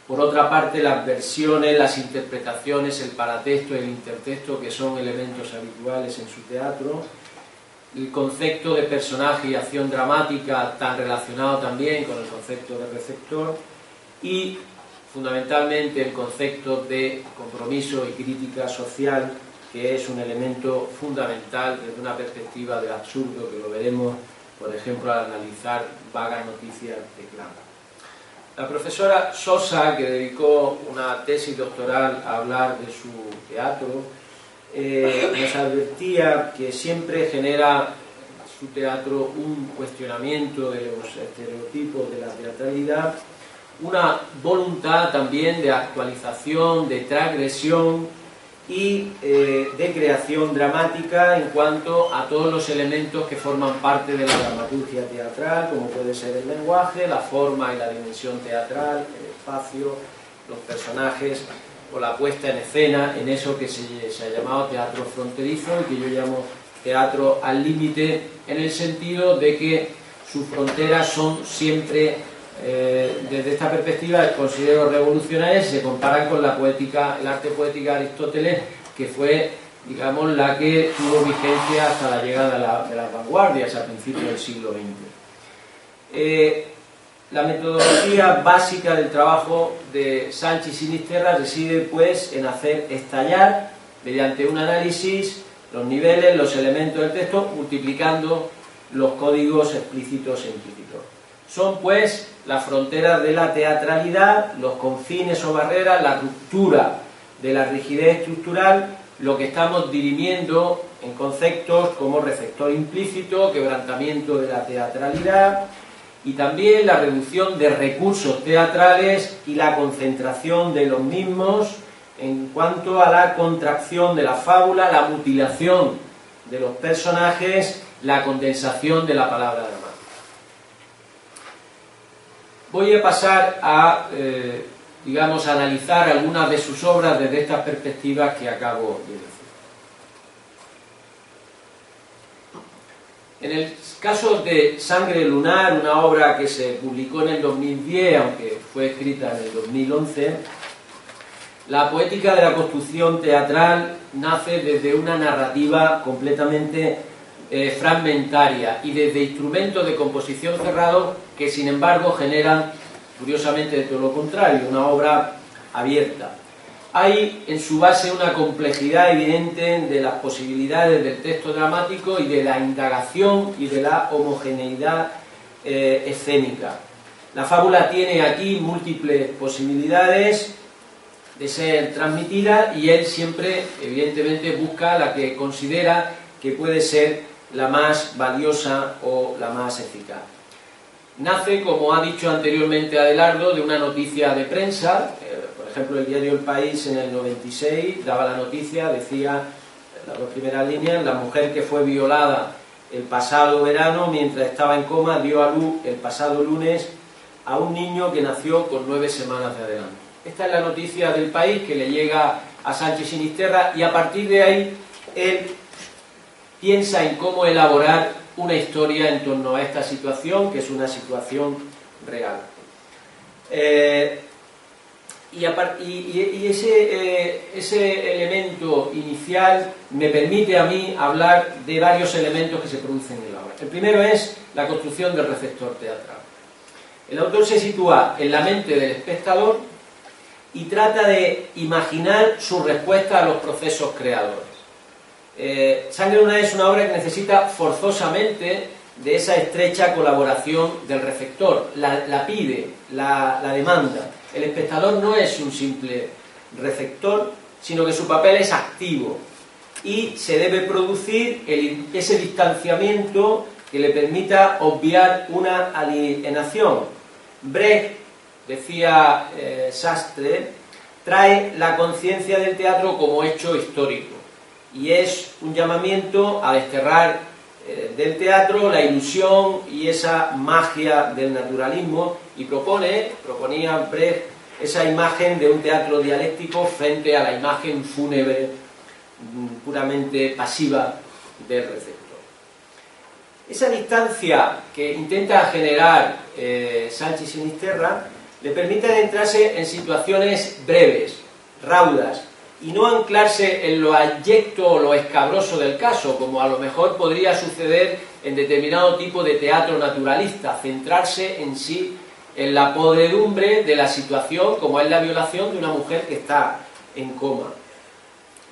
Por otra parte, las versiones, las interpretaciones, el paratexto y el intertexto, que son elementos habituales en su teatro, el concepto de personaje y acción dramática tan relacionado también con el concepto de receptor y fundamentalmente el concepto de compromiso y crítica social, que es un elemento fundamental desde una perspectiva del absurdo, que lo veremos, por ejemplo, al analizar Vagas noticias de Clan. La profesora Sosa, que dedicó una tesis doctoral a hablar de su teatro, nos advertía que siempre genera su teatro un cuestionamiento de los estereotipos de la teatralidad, una voluntad también de actualización, de transgresión y de creación dramática en cuanto a todos los elementos que forman parte de la dramaturgia teatral, como puede ser el lenguaje, la forma y la dimensión teatral, el espacio, los personajes o la puesta en escena, en eso que se ha llamado teatro fronterizo y que yo llamo teatro al límite, en el sentido de que sus fronteras son siempre, desde esta perspectiva, considero revolucionarias, y se comparan con la poética, el arte poética de Aristóteles, que fue, digamos, la que tuvo vigencia hasta la llegada de las vanguardias a principios del siglo XX. La metodología básica del trabajo de Sanchi Sinisterra reside, pues, en hacer estallar, mediante un análisis, los niveles, los elementos del texto, multiplicando los códigos explícitos e implícitos. Son, pues, las fronteras de la teatralidad, los confines o barreras, la ruptura de la rigidez estructural, lo que estamos dirimiendo en conceptos como receptor implícito, quebrantamiento de la teatralidad, y también la reducción de recursos teatrales y la concentración de los mismos en cuanto a la contracción de la fábula, la mutilación de los personajes, la condensación de la palabra dramática. Voy a pasar a, digamos, analizar algunas de sus obras desde estas perspectivas que acabo de decir. En el caso de Sangre lunar, una obra que se publicó en el 2010, aunque fue escrita en el 2011, la poética de la construcción teatral nace desde una narrativa completamente fragmentaria y desde instrumentos de composición cerrados que, sin embargo, generan, curiosamente, de todo lo contrario, una obra abierta. Hay en su base una complejidad evidente de las posibilidades del texto dramático y de la indagación y de la homogeneidad escénica. La fábula tiene aquí múltiples posibilidades de ser transmitida y él siempre, evidentemente, busca la que considera que puede ser la más valiosa o la más eficaz. Nace, como ha dicho anteriormente Adelardo, de una noticia de prensa. Por ejemplo, el diario El País en el 96 daba la noticia, decía, las dos primeras líneas: la mujer que fue violada el pasado verano mientras estaba en coma dio a luz el pasado lunes a un niño que nació con 9 semanas de adelanto. Esta es la noticia del País que le llega a Sanchi Sinisterra, y a partir de ahí él piensa en cómo elaborar una historia en torno a esta situación, que es una situación real. Y ese elemento inicial me permite a mí hablar de varios elementos que se producen en la obra. El primero es la construcción del receptor teatral. El autor se sitúa en la mente del espectador y trata de imaginar su respuesta a los procesos creadores. Sangre lunar es una obra que necesita forzosamente de esa estrecha colaboración del receptor, la pide, la demanda. El espectador no es un simple receptor, sino que su papel es activo y se debe producir ese distanciamiento que le permita obviar una alienación. Brecht, decía Sastre, trae la conciencia del teatro como hecho histórico y es un llamamiento a desterrar del teatro la ilusión y esa magia del naturalismo, y proponía Brecht esa imagen de un teatro dialéctico frente a la imagen fúnebre puramente pasiva del receptor. Esa distancia que intenta generar Sanchi Sinisterra le permite adentrarse en situaciones breves, raudas, y no anclarse en lo abyecto o lo escabroso del caso, como a lo mejor podría suceder en determinado tipo de teatro naturalista, centrarse en sí, en la podredumbre de la situación, como es la violación de una mujer que está en coma.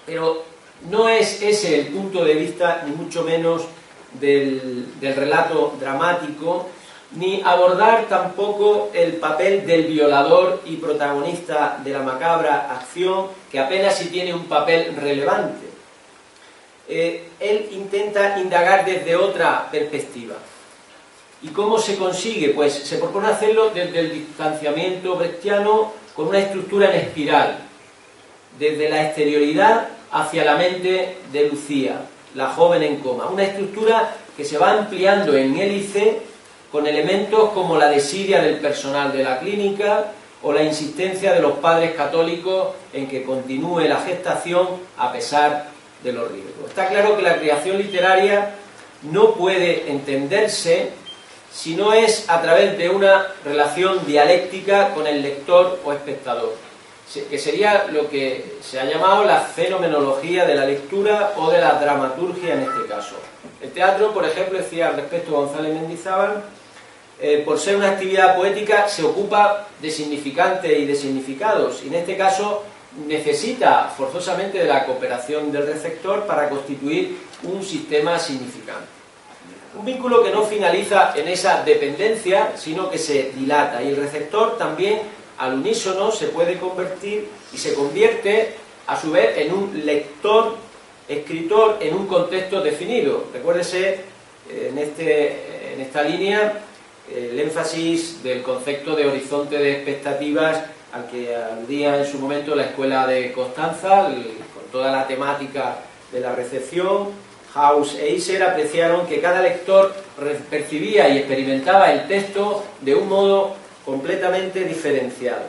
Pero no es ese el punto de vista, ni mucho menos del relato dramático, ni abordar tampoco el papel del violador y protagonista de la macabra acción, que apenas si tiene un papel relevante. Él intenta indagar desde otra perspectiva. ¿Y cómo se consigue? Pues se propone hacerlo desde el distanciamiento brechtiano, con una estructura en espiral, desde la exterioridad hacia la mente de Lucía, la joven en coma. Una estructura que se va ampliando en hélice con elementos como la desidia del personal de la clínica o la insistencia de los padres católicos en que continúe la gestación a pesar de los riesgos. Está claro que la creación literaria no puede entenderse si no es a través de una relación dialéctica con el lector o espectador, que sería lo que se ha llamado la fenomenología de la lectura o de la dramaturgia en este caso. El teatro, por ejemplo, decía al respecto González Mendizábal, por ser una actividad poética se ocupa de significantes y de significados, y en este caso necesita forzosamente de la cooperación del receptor para constituir un sistema significante. Un vínculo que no finaliza en esa dependencia, sino que se dilata, y el receptor también al unísono se puede convertir y se convierte a su vez en un lector, escritor en un contexto definido. Recuérdese en esta línea el énfasis del concepto de horizonte de expectativas al que aludía en su momento la Escuela de Constanza, con toda la temática de la recepción. House e Iser apreciaron que cada lector percibía y experimentaba el texto de un modo completamente diferenciado.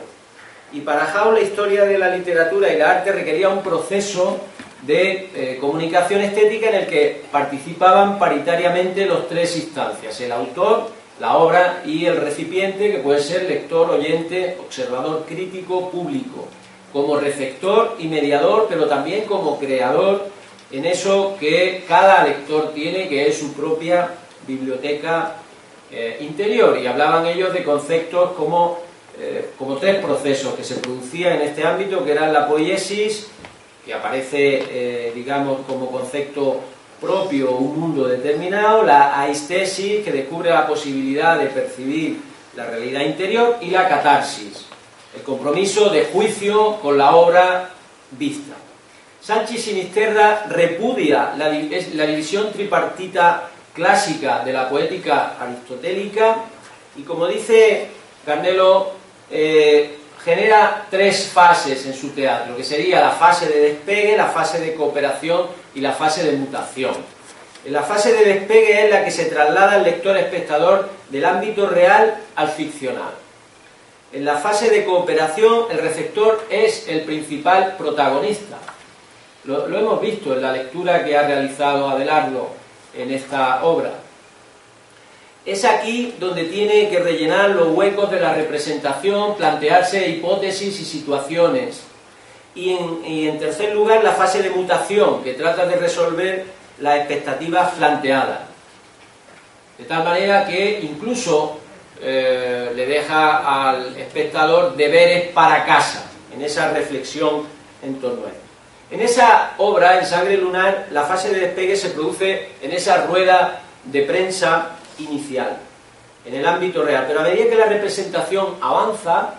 Y para House la historia de la literatura y la arte requería un proceso de comunicación estética en el que participaban paritariamente los tres instancias: el autor, la obra y el recipiente, que puede ser lector, oyente, observador crítico, público, como receptor y mediador, pero también como creador en eso que cada lector tiene, que es su propia biblioteca interior. Y hablaban ellos de conceptos como tres procesos que se producían en este ámbito, que eran la poiesis, que aparece, digamos, como concepto propio un mundo determinado, la aistesis, que descubre la posibilidad de percibir la realidad interior, y la catarsis, el compromiso de juicio con la obra vista. Sanchi Sinisterra repudia la división tripartita clásica de la poética aristotélica y, como dice Carnelo, genera tres fases en su teatro, que sería la fase de despegue, la fase de cooperación y la fase de mutación. En la fase de despegue es la que se traslada al lector-espectador del ámbito real al ficcional. En la fase de cooperación el receptor es el principal protagonista. Lo hemos visto en la lectura que ha realizado Abelardo en esta obra. Es aquí donde tiene que rellenar los huecos de la representación, plantearse hipótesis y situaciones. Y en tercer lugar, la fase de mutación, que trata de resolver las expectativas planteadas. De tal manera que incluso le deja al espectador deberes para casa, en esa reflexión en torno a él. En esa obra, en Sangre Lunar, la fase de despegue se produce en esa rueda de prensa inicial, en el ámbito real, pero a medida que la representación avanza,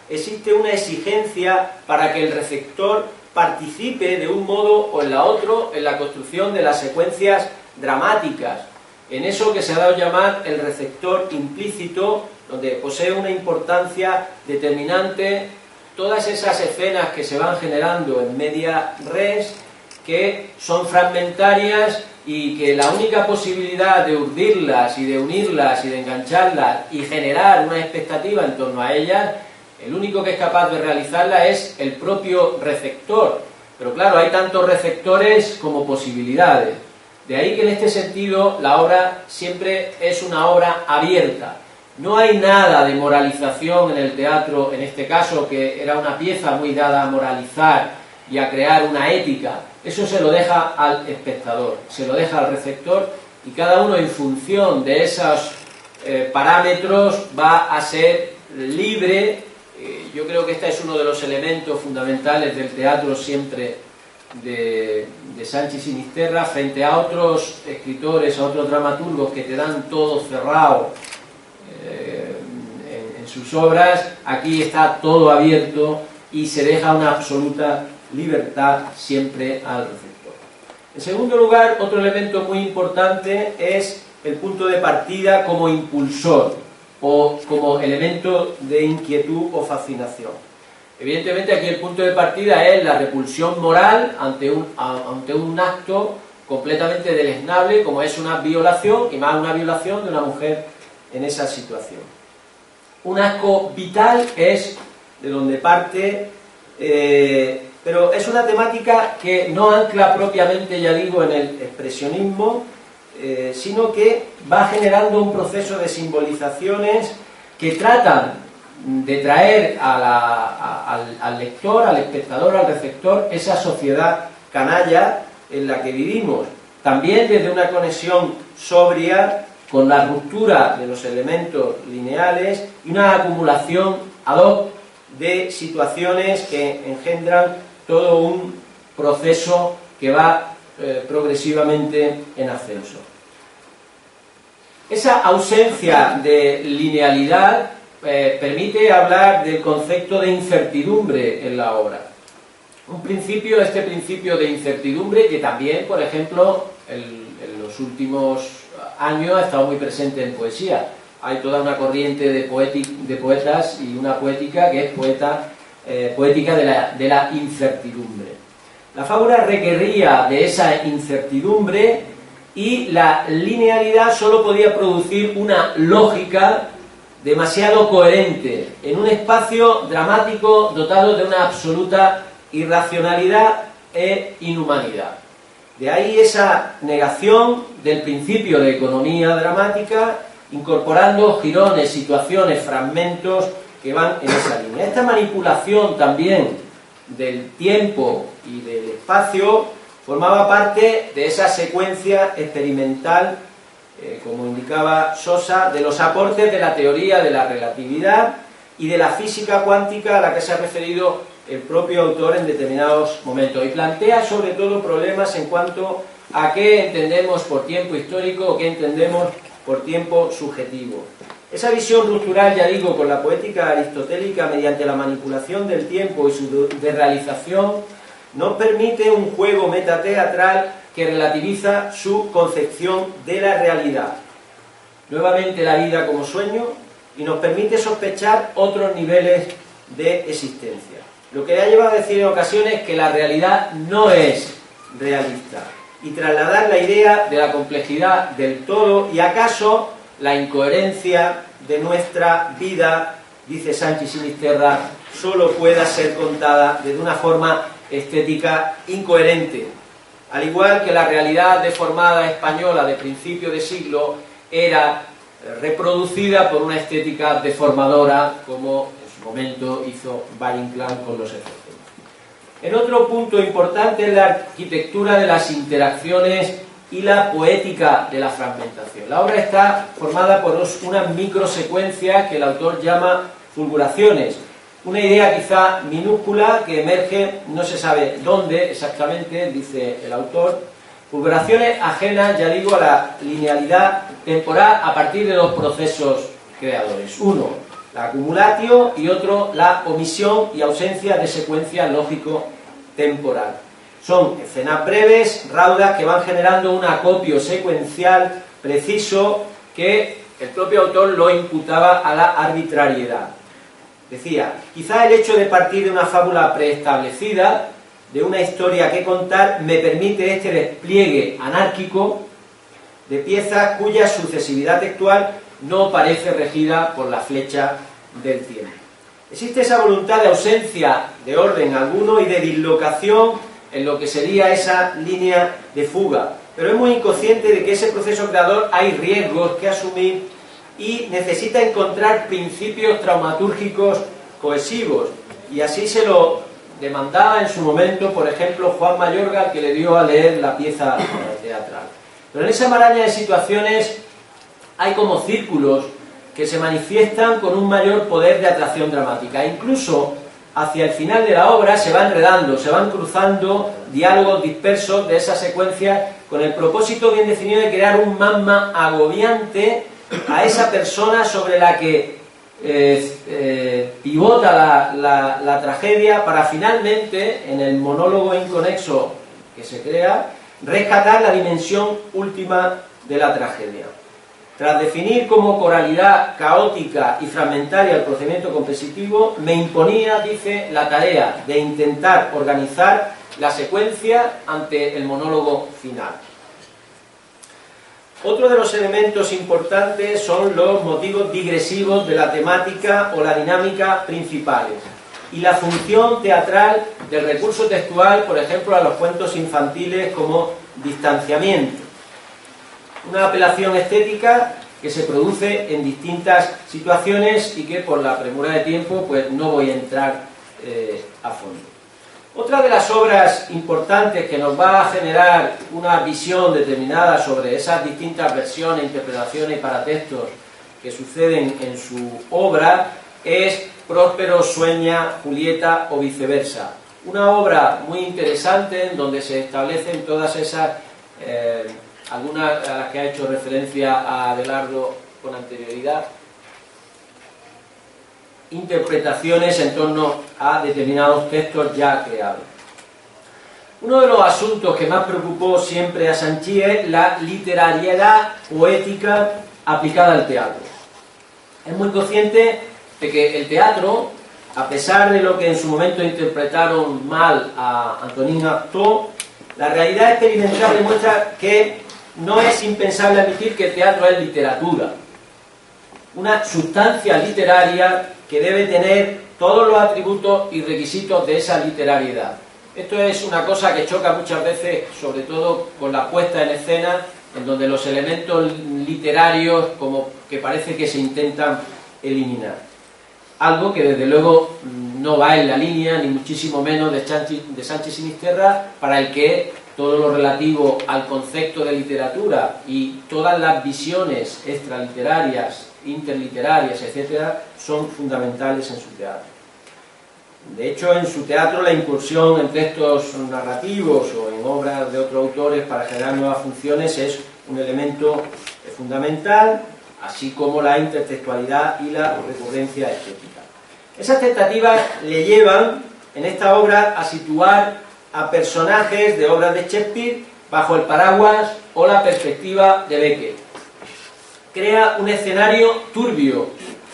existe una exigencia para que el receptor participe de un modo o en la otro en la construcción de las secuencias dramáticas, en eso que se ha dado a llamar el receptor implícito, donde posee una importancia determinante todas esas escenas que se van generando en media res, que son fragmentarias y que la única posibilidad de urdirlas y de unirlas y de engancharlas y generar una expectativa en torno a ellas, el único que es capaz de realizarla es el propio receptor. Pero claro, hay tantos receptores como posibilidades. De ahí que en este sentido la obra siempre es una obra abierta. No hay nada de moralización en el teatro, en este caso, que era una pieza muy dada a moralizar y a crear una ética. Eso se lo deja al espectador, se lo deja al receptor, y cada uno en función de esos parámetros va a ser libre. Yo creo que este es uno de los elementos fundamentales del teatro siempre de Sanchi Sinisterra, frente a otros escritores, a otros dramaturgos que te dan todo cerrado en sus obras. Aquí está todo abierto y se deja una absoluta libertad siempre al receptor. En segundo lugar, otro elemento muy importante es el punto de partida como impulsor o como elemento de inquietud o fascinación. Evidentemente aquí el punto de partida es la repulsión moral ante un acto completamente deleznable como es una violación, y más una violación de una mujer en esa situación. Un asco vital es de donde parte, pero es una temática que no ancla propiamente, ya digo, en el expresionismo, sino que va generando un proceso de simbolizaciones que tratan de traer al lector, al espectador, al receptor, esa sociedad canalla en la que vivimos, también desde una conexión sobria con la ruptura de los elementos lineales y una acumulación ad hoc de situaciones que engendran todo un proceso que va progresivamente en ascenso. Esa ausencia de linealidad permite hablar del concepto de incertidumbre en la obra. Este principio de incertidumbre que también, por ejemplo, en los últimos años ha estado muy presente en poesía. Hay toda una corriente de poetas y una poética que es poética de la incertidumbre. La fábula requería de esa incertidumbre y la linealidad solo podía producir una lógica demasiado coherente en un espacio dramático dotado de una absoluta irracionalidad e inhumanidad. De ahí esa negación del principio de economía dramática, incorporando jirones, situaciones, fragmentos que van en esa línea. Esta manipulación también del tiempo y del espacio formaba parte de esa secuencia experimental, como indicaba Sosa, de los aportes de la teoría de la relatividad y de la física cuántica a la que se ha referido el propio autor en determinados momentos, y plantea sobre todo problemas en cuanto a qué entendemos por tiempo histórico o qué entendemos por tiempo subjetivo. Esa visión ruptural, ya digo, con la poética aristotélica mediante la manipulación del tiempo y su desrealización, nos permite un juego metateatral que relativiza su concepción de la realidad. Nuevamente la vida como sueño, y nos permite sospechar otros niveles de existencia. Lo que le ha llevado a decir en ocasiones que la realidad no es realista, y trasladar la idea de la complejidad del todo y acaso la incoherencia de nuestra vida, dice Sanchi Sinisterra, solo pueda ser contada de una forma estética incoherente, al igual que la realidad deformada española de principio de siglo era reproducida por una estética deformadora, como en su momento hizo Valle-Inclán con los efectos. El otro punto importante es la arquitectura de las interacciones y la poética de la fragmentación. La obra está formada por unas microsecuencias que el autor llama fulguraciones. Una idea quizá minúscula que emerge, no se sabe dónde exactamente, dice el autor. Fulguraciones ajenas, ya digo, a la linealidad temporal a partir de dos procesos creadores. Uno, la acumulatio, y otro, la omisión y ausencia de secuencia lógico-temporal. Son escenas breves, raudas, que van generando un acopio secuencial preciso que el propio autor lo imputaba a la arbitrariedad. Decía, quizá el hecho de partir de una fábula preestablecida, de una historia que contar, me permite este despliegue anárquico de piezas cuya sucesividad textual no parece regida por la flecha del tiempo. Existe esa voluntad de ausencia de orden alguno y de dislocación en lo que sería esa línea de fuga, pero es muy inconsciente de que ese proceso creador hay riesgos que asumir y necesita encontrar principios traumatúrgicos cohesivos, y así se lo demandaba en su momento, por ejemplo, Juan Mayorga, al que le dio a leer la pieza teatral. Pero en esa maraña de situaciones hay como círculos que se manifiestan con un mayor poder de atracción dramática. Incluso hacia el final de la obra se va enredando, se van cruzando diálogos dispersos de esa secuencia con el propósito bien definido de crear un magma agobiante a esa persona sobre la que pivota la tragedia, para finalmente, en el monólogo inconexo que se crea, rescatar la dimensión última de la tragedia. Tras definir como coralidad caótica y fragmentaria el procedimiento compositivo, me imponía, dice, la tarea de intentar organizar la secuencia ante el monólogo final. Otro de los elementos importantes son los motivos digresivos de la temática o la dinámica principales y la función teatral del recurso textual, por ejemplo, a los cuentos infantiles como distanciamiento. Una apelación estética que se produce en distintas situaciones y que por la premura de tiempo pues no voy a entrar a fondo. Otra de las obras importantes que nos va a generar una visión determinada sobre esas distintas versiones, interpretaciones y paratextos que suceden en su obra es Próspero sueña Julieta o viceversa. Una obra muy interesante en donde se establecen todas esas, algunas a las que ha hecho referencia a Abelardo con anterioridad, interpretaciones en torno a determinados textos ya creados. Uno de los asuntos que más preocupó siempre a Sanchis es la literariedad poética aplicada al teatro. Es muy consciente de que el teatro, a pesar de lo que en su momento interpretaron mal a Antonin Artaud, la realidad experimental demuestra que no es impensable admitir que el teatro es literatura, una sustancia literaria que debe tener todos los atributos y requisitos de esa literariedad. Esto es una cosa que choca muchas veces, sobre todo con la puesta en escena, en donde los elementos literarios como que parece que se intentan eliminar. Algo que desde luego no va en la línea, ni muchísimo menos de Sanchis Sinisterra, para el que todo lo relativo al concepto de literatura y todas las visiones extraliterarias, interliterarias, etcétera, son fundamentales en su teatro. De hecho, en su teatro la incursión en textos narrativos o en obras de otros autores para generar nuevas funciones es un elemento fundamental, así como la intertextualidad y la recurrencia estética. Esas tentativas le llevan en esta obra a situar a personajes de obras de Shakespeare bajo el paraguas o la perspectiva de Beckett. Crea un escenario turbio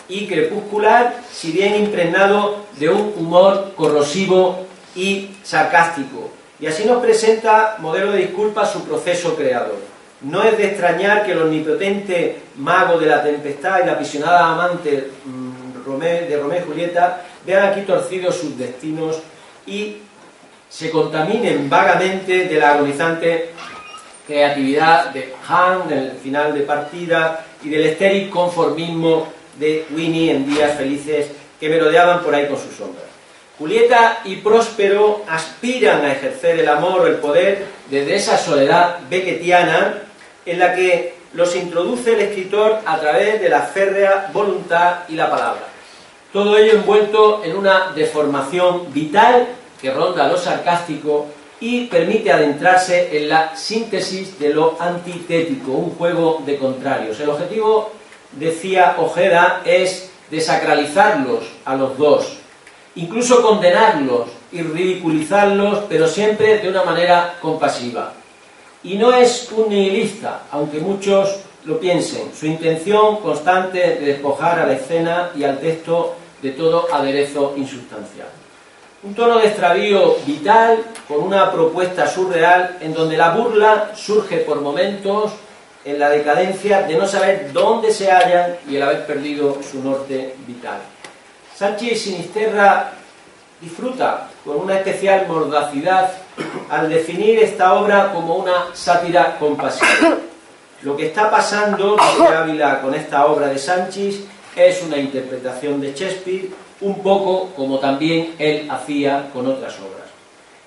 y crepuscular, si bien impregnado de un humor corrosivo y sarcástico, y así nos presenta, modelo de disculpa, su proceso creador. No es de extrañar que el omnipotente mago de la tempestad y la apasionada amante de Romeo y Julieta vean aquí torcidos sus destinos y se contaminen vagamente de la agonizante creatividad de Han en el final de partida y del estéril conformismo de Winnie en días felices que merodeaban por ahí con sus sombras. Julieta y Próspero aspiran a ejercer el amor o el poder desde esa soledad beckettiana en la que los introduce el escritor a través de la férrea voluntad y la palabra. Todo ello envuelto en una deformación vital que ronda lo sarcástico y permite adentrarse en la síntesis de lo antitético, un juego de contrarios. El objetivo, decía Ojeda, es desacralizarlos a los dos, incluso condenarlos y ridiculizarlos, pero siempre de una manera compasiva. Y no es un nihilista, aunque muchos lo piensen. Su intención constante de despojar a la escena y al texto de todo aderezo insustancial. Un tono de extravío vital con una propuesta surreal en donde la burla surge por momentos en la decadencia de no saber dónde se hallan y el haber perdido su norte vital. Sanchis Sinisterra disfruta con una especial mordacidad al definir esta obra como una sátira compasiva. Lo que está pasando, dice Ávila, con esta obra de Sanchis es una interpretación de Shakespeare, un poco como también él hacía con otras obras.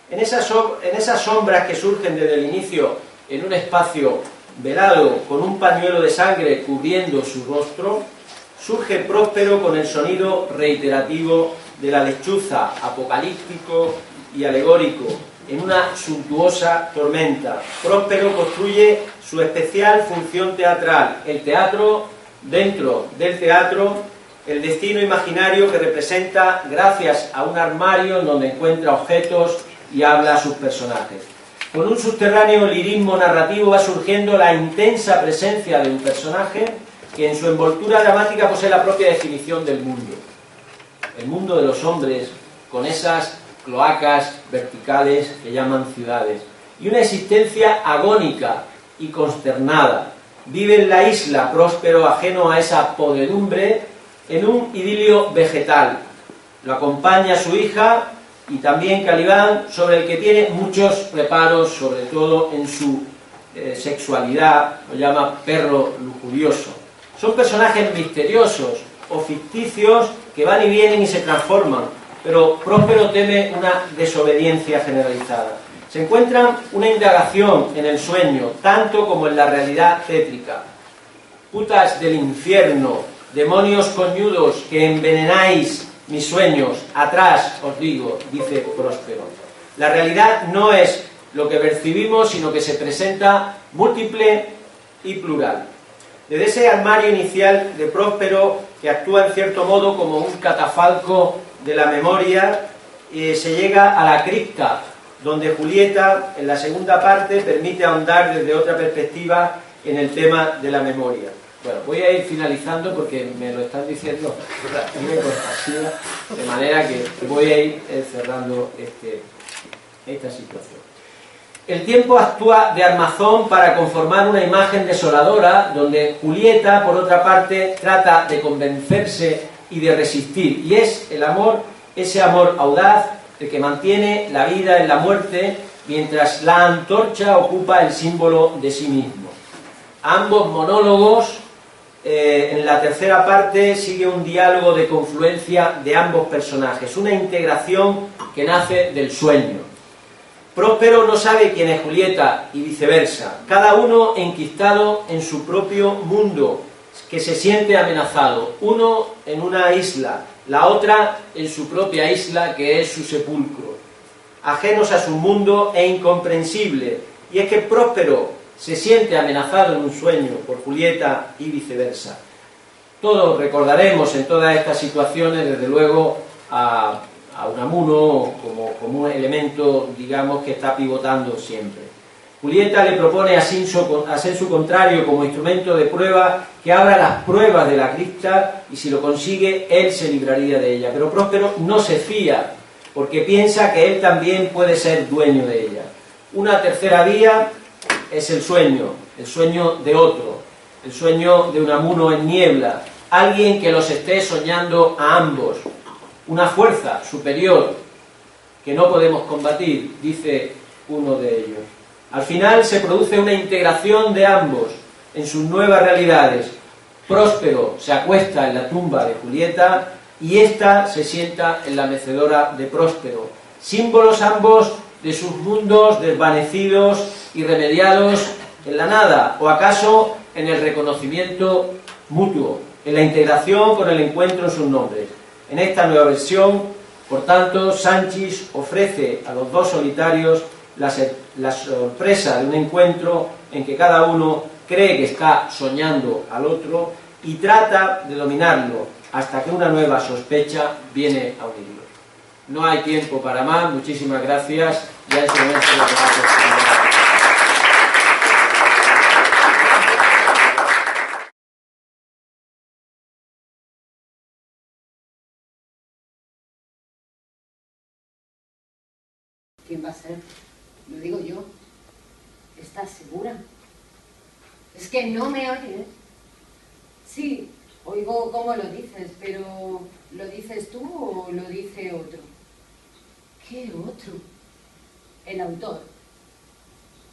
En esas sombras que surgen desde el inicio en un espacio velado con un pañuelo de sangre cubriendo su rostro, surge Próspero con el sonido reiterativo de la lechuza, apocalíptico y alegórico, en una suntuosa tormenta. Próspero construye su especial función teatral, el teatro dentro del teatro, el destino imaginario que representa gracias a un armario en donde encuentra objetos y habla a sus personajes. con un subterráneo lirismo narrativo va surgiendo la intensa presencia de un personaje que en su envoltura dramática posee la propia definición del mundo. El mundo de los hombres, con esas cloacas verticales que llaman ciudades, y una existencia agónica y consternada. Vive en la isla, próspero, ajeno a esa podredumbre, en un idilio vegetal. Lo acompaña su hija y también Calibán, sobre el que tiene muchos reparos, sobre todo en su sexualidad, lo llama perro lujurioso. Son personajes misteriosos o ficticios que van y vienen y se transforman, pero Próspero teme una desobediencia generalizada. Se encuentra una indagación en el sueño, tanto como en la realidad tétrica. Putas del infierno, demonios coñudos que envenenáis mis sueños, atrás os digo, dice Próspero. La realidad no es lo que percibimos, sino que se presenta múltiple y plural. Desde ese armario inicial de Próspero, que actúa en cierto modo como un catafalco de la memoria, se llega a la cripta, donde Julieta, en la segunda parte, permite ahondar desde otra perspectiva en el tema de la memoria. Bueno, voy a ir finalizando porque me lo están diciendo de manera que voy a ir cerrando esta situación. El tiempo actúa de armazón para conformar una imagen desoladora, donde Julieta, por otra parte, trata de convencerse y de resistir. Y es el amor, ese amor audaz, el que mantiene la vida en la muerte, mientras la antorcha ocupa el símbolo de sí mismo. Ambos monólogos, en la tercera parte, sigue un diálogo de confluencia de ambos personajes, una integración que nace del sueño. Próspero no sabe quién es Julieta y viceversa, cada uno enquistado en su propio mundo, que se siente amenazado, uno en una isla, la otra en su propia isla, que es su sepulcro, ajenos a su mundo e incomprensible. Y es que Próspero se siente amenazado en un sueño por Julieta y viceversa. Todos recordaremos en todas estas situaciones, desde luego, a Unamuno como un elemento, digamos, que está pivotando siempre. Julieta le propone a Sensu Contrario como instrumento de prueba que abra las pruebas de la cripta, y si lo consigue, él se libraría de ella. Pero Próspero no se fía, porque piensa que él también puede ser dueño de ella. Una tercera vía es el sueño de otro, el sueño de Unamuno en niebla, alguien que los esté soñando a ambos, una fuerza superior que no podemos combatir, dice uno de ellos. Al final se produce una integración de ambos en sus nuevas realidades. Próspero se acuesta en la tumba de Julieta y ésta se sienta en la mecedora de Próspero. Símbolos ambos de sus mundos desvanecidos, irremediados en la nada, o acaso en el reconocimiento mutuo, en la integración con el encuentro en sus nombres. En esta nueva versión, por tanto, Sanchis ofrece a los dos solitarios la sorpresa de un encuentro en que cada uno cree que está soñando al otro y trata de dominarlo hasta que una nueva sospecha viene a unirlo. No hay tiempo para más, muchísimas gracias. Ya en ese momento lo que ¿Quién va a ser? Lo digo yo. ¿Estás segura? Es que no me oyes. Sí, oigo cómo lo dices, pero ¿lo dices tú o lo dice otro? ¿Qué otro? El autor.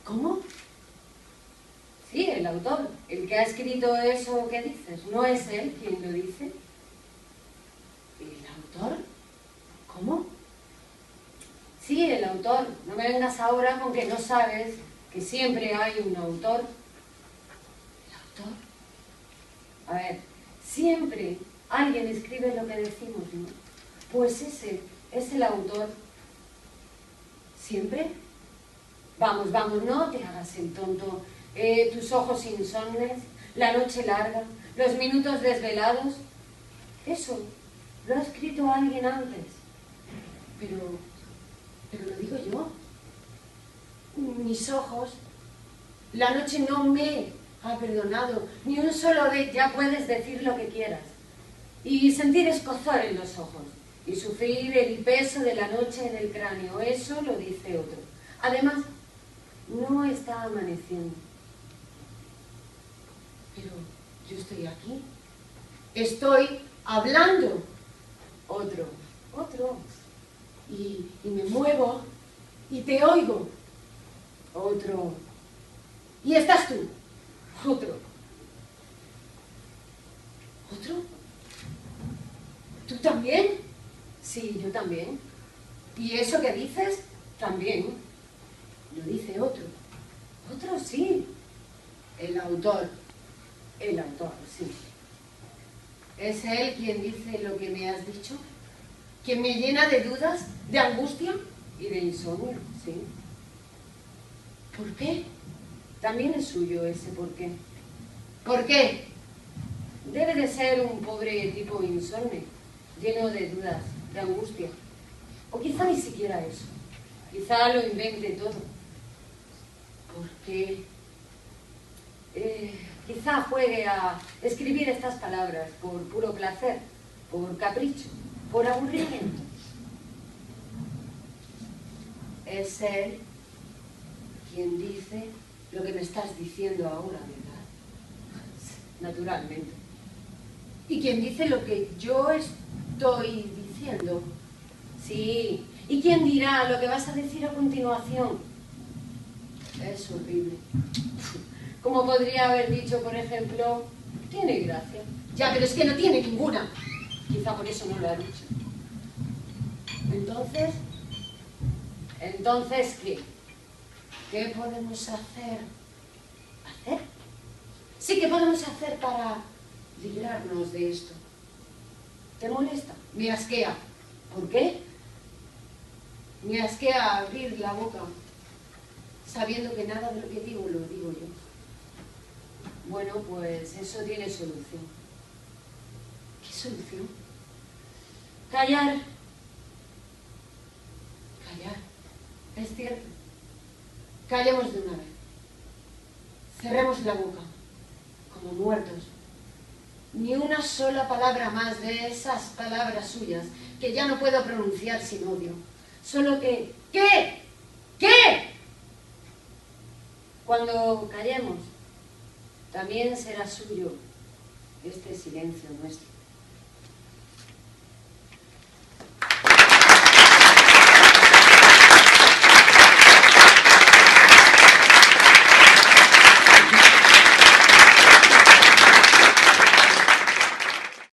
¿Cómo? Sí, el autor, el que ha escrito eso que dices. ¿No es él quien lo dice? ¿El autor? ¿Cómo? Sí, el autor. No me vengas ahora con que no sabes que siempre hay un autor. ¿El autor? A ver, siempre alguien escribe lo que decimos, ¿no? Pues ese es el autor. ¿Siempre? Vamos, vamos, no te hagas el tonto. Tus ojos insomnes, la noche larga, los minutos desvelados. Eso lo ha escrito alguien antes. Pero lo digo yo. mis ojos, la noche no me ha perdonado, ni un solo vez. Ya puedes decir lo que quieras, y sentir escozor en los ojos, y sufrir el peso de la noche en el cráneo. Eso lo dice otro. Además, no está amaneciendo. Pero yo estoy aquí. Estoy hablando. Otro. Y me muevo y te oigo. Otro. Y estás tú. Otro. ¿Tú también? Sí, yo también. ¿Y eso que dices? También. Lo dice otro. Otro, sí. El autor, sí. ¿Es él quien dice lo que me has dicho? ¿Quien me llena de dudas, de angustia y de insomnio? Sí. ¿Por qué? También es suyo ese por qué. ¿Por qué? Debe de ser un pobre tipo insomne, lleno de dudas, de angustia. O quizá ni siquiera eso. Quizá lo invente todo. ¿Por qué? Quizá juegue a escribir estas palabras por puro placer, por capricho, por aburrimiento. Es él quien dice lo que me estás diciendo ahora, ¿verdad? Naturalmente. ¿Y quien dice lo que yo estoy diciendo? Sí. ¿Y quién dirá lo que vas a decir a continuación? Es horrible. Como podría haber dicho, por ejemplo, tiene gracia. Ya, pero es que no tiene ninguna. Quizá por eso no lo ha dicho. Entonces, ¿qué? ¿Qué podemos hacer? ¿Hacer? Sí, ¿qué podemos hacer para librarnos de esto? ¿Te molesta? Me asquea. ¿Por qué? Me asquea abrir la boca sabiendo que nada de lo que digo lo digo yo. Bueno, pues eso tiene solución. ¿Qué solución? Callar. Callar. Es cierto. Callemos de una vez. Cerremos la boca, como muertos. Ni una sola palabra más de esas palabras suyas que ya no puedo pronunciar sin odio. Solo que... ¿Qué? ¿Qué? Cuando callemos, también será suyo este silencio nuestro.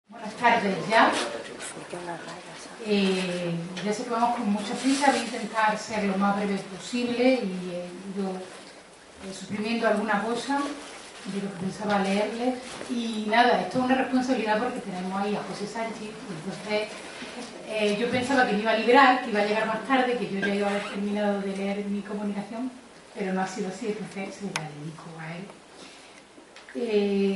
Buenas tardes ya. Ya sé que vamos con mucha prisa, voy a intentar ser lo más breve posible y he ido suprimiendo alguna cosa de lo que pensaba leerles. Y nada, esto es una responsabilidad porque tenemos ahí a José Sánchez, entonces yo pensaba que me iba a liberar, que iba a llegar más tarde, que yo ya iba a haber terminado de leer mi comunicación, pero no ha sido así, entonces se la dedico a él.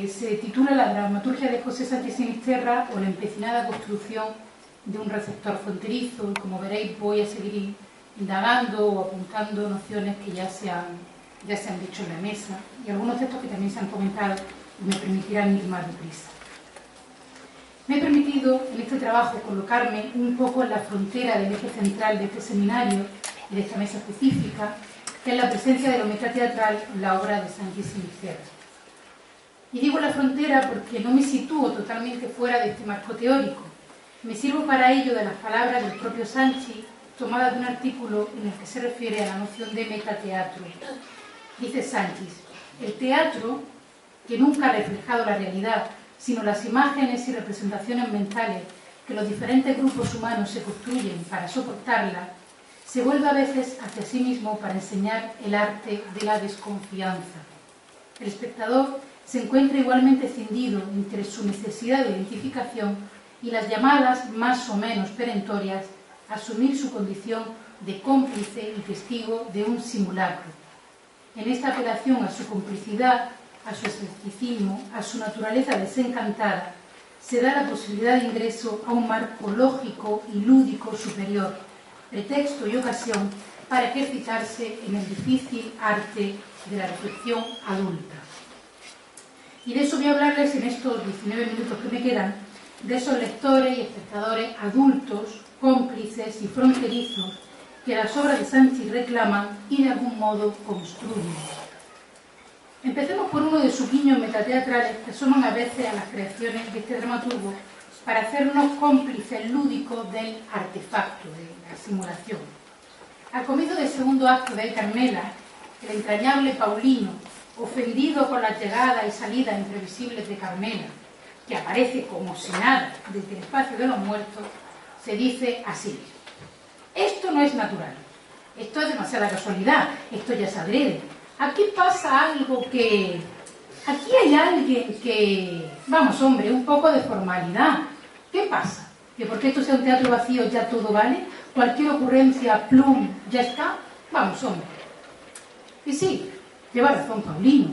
Se titula La dramaturgia de José Sánchez Sinisterra o la empecinada construcción de un receptor fronterizo, y como veréis voy a seguir indagando o apuntando nociones que ya se han dicho en la mesa y algunos textos que también se han comentado y me permitirán ir más deprisa. Me he permitido en este trabajo colocarme un poco en la frontera del eje central de este seminario y de esta mesa específica, que es la presencia de la meta teatral en la obra de Sánchez Sinisterra. Y digo la frontera porque no me sitúo totalmente fuera de este marco teórico. Me sirvo para ello de las palabras del propio Sánchez, tomadas de un artículo en el que se refiere a la noción de metateatro. Dice Sánchez: el teatro, que nunca ha reflejado la realidad, sino las imágenes y representaciones mentales que los diferentes grupos humanos se construyen para soportarla, se vuelve a veces hacia sí mismo para enseñar el arte de la desconfianza. El espectador se encuentra igualmente cindido entre su necesidad de identificación y las llamadas más o menos perentorias a asumir su condición de cómplice y testigo de un simulacro. En esta apelación a su complicidad, a su escepticismo, a su naturaleza desencantada, se da la posibilidad de ingreso a un marco lógico y lúdico superior, pretexto y ocasión para ejercitarse en el difícil arte de la reflexión adulta. Y de eso voy a hablarles en estos 19 minutos que me quedan, de esos lectores y espectadores adultos, cómplices y fronterizos que las obras de Sanchis reclaman y de algún modo construyen. Empecemos por uno de sus guiños metateatrales que asoman a veces a las creaciones de este dramaturgo para hacernos cómplices lúdicos del artefacto, de la simulación. Al comienzo del segundo acto de Carmela, el entrañable Paulino, ofendido con las llegadas y salidas imprevisibles de Carmela, que aparece como si nada desde el espacio de los muertos, se dice así: esto no es natural, esto es demasiada casualidad, esto ya es adrede. Aquí pasa algo que... Aquí hay alguien que... Vamos, hombre, un poco de formalidad. ¿Qué pasa? ¿Que porque esto sea un teatro vacío ya todo vale? ¿Cualquier ocurrencia, plum, ya está? Vamos, hombre. Y sí, lleva razón Paulino.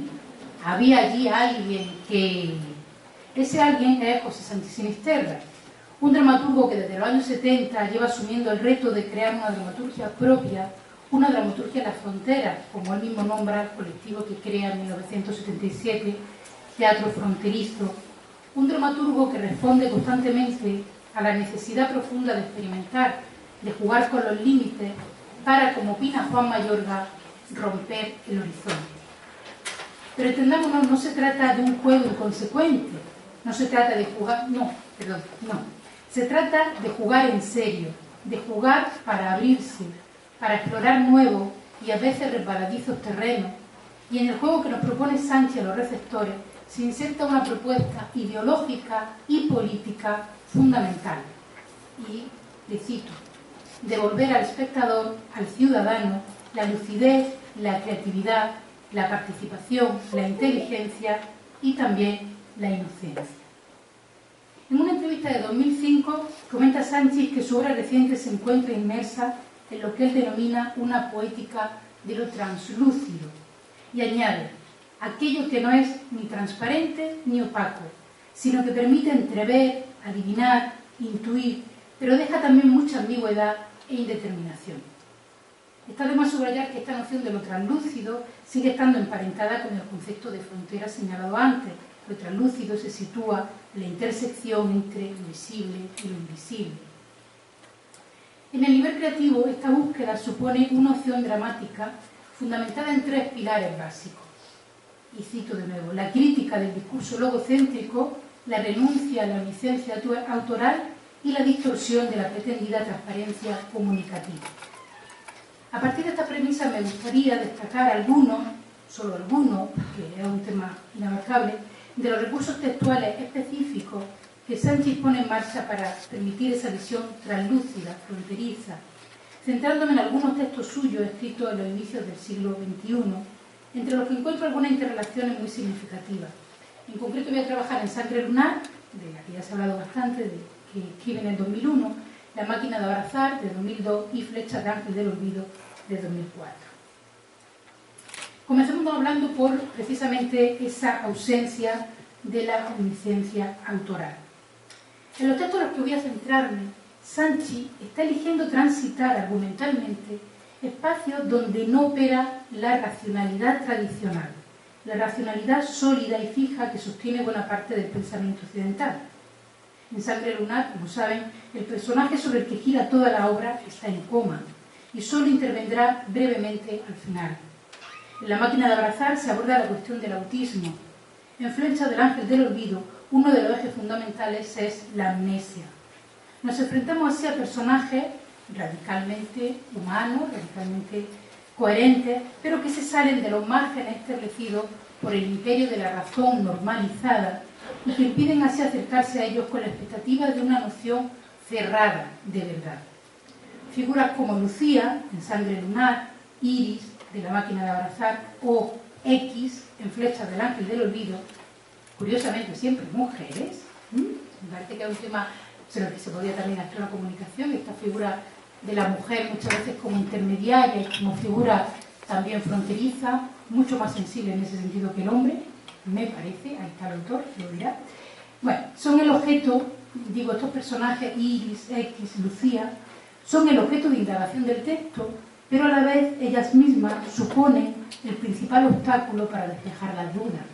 Había allí alguien que... Ese alguien es José Santi Sinisterra, un dramaturgo que desde los años 70 lleva asumiendo el reto de crear una dramaturgia propia, una dramaturgia en las fronteras, como él mismo nombra el colectivo que crea en 1977, Teatro Fronterizo, un dramaturgo que responde constantemente a la necesidad profunda de experimentar, de jugar con los límites, para, como opina Juan Mayorga, romper el horizonte. Pero entendámonos, no se trata de un juego inconsecuente, no se trata de jugar, no. Se trata de jugar en serio, de jugar para abrirse, para explorar nuevos y a veces resbaladizos terrenos, y en el juego que nos propone Sánchez a los receptores se inserta una propuesta ideológica y política fundamental. Y, le cito, devolver al espectador, al ciudadano, la lucidez, la creatividad, la participación, la inteligencia y también la inocencia. En una entrevista de 2005 comenta Sánchez que su obra reciente se encuentra inmersa en lo que él denomina una poética de lo translúcido, y añade, aquello que no es ni transparente ni opaco, sino que permite entrever, adivinar, intuir, pero deja también mucha ambigüedad e indeterminación. Está de más subrayar que esta noción de lo translúcido sigue estando emparentada con el concepto de frontera señalado antes. Lo translúcido se sitúa en la intersección entre lo visible y lo invisible. En el nivel creativo, esta búsqueda supone una opción dramática fundamentada en tres pilares básicos. Y cito de nuevo, la crítica del discurso logocéntrico, la renuncia a la licencia autoral y la distorsión de la pretendida transparencia comunicativa. A partir de esta premisa me gustaría destacar algunos, solo algunos, que es un tema inabarcable, de los recursos textuales específicos que Sánchez pone en marcha para permitir esa visión translúcida, fronteriza, centrándome en algunos textos suyos escritos en los inicios del siglo XXI, entre los que encuentro algunas interrelaciones muy significativas. En concreto voy a trabajar en Sangre Lunar, de la que ya se ha hablado bastante, que escribe en el 2001, La máquina de abrazar, de 2002, y Flecha de Ángel del Olvido, de 2004. Comencemos hablando por precisamente esa ausencia de la omnisciencia autoral. En los textos en los que voy a centrarme, Sánchez está eligiendo transitar argumentalmente espacios donde no opera la racionalidad tradicional, la racionalidad sólida y fija que sostiene buena parte del pensamiento occidental. En Sangre Lunar, como saben, el personaje sobre el que gira toda la obra está en coma y solo intervendrá brevemente al final. En La máquina de abrazar se aborda la cuestión del autismo. En Flecha del Ángel del Olvido, uno de los ejes fundamentales es la amnesia. Nos enfrentamos así a personajes radicalmente humanos, radicalmente coherentes, pero que se salen de los márgenes establecidos por el imperio de la razón normalizada y que impiden así acercarse a ellos con la expectativa de una noción cerrada de verdad. Figuras como Lucía, en Sangre Lunar, Iris, de La máquina de abrazar, o X, en Flechas del Ángel del Olvido, curiosamente siempre mujeres. Me parece que es un tema sobre el que se podría también hacer una comunicación, esta figura de la mujer muchas veces como intermediaria y como figura también fronteriza, mucho más sensible en ese sentido que el hombre, me parece, ahí está el autor, lo dirá. Bueno, son el objeto, estos personajes, Iris, X, Lucía, son el objeto de indagación del texto, pero a la vez ellas mismas suponen el principal obstáculo para despejar las dudas.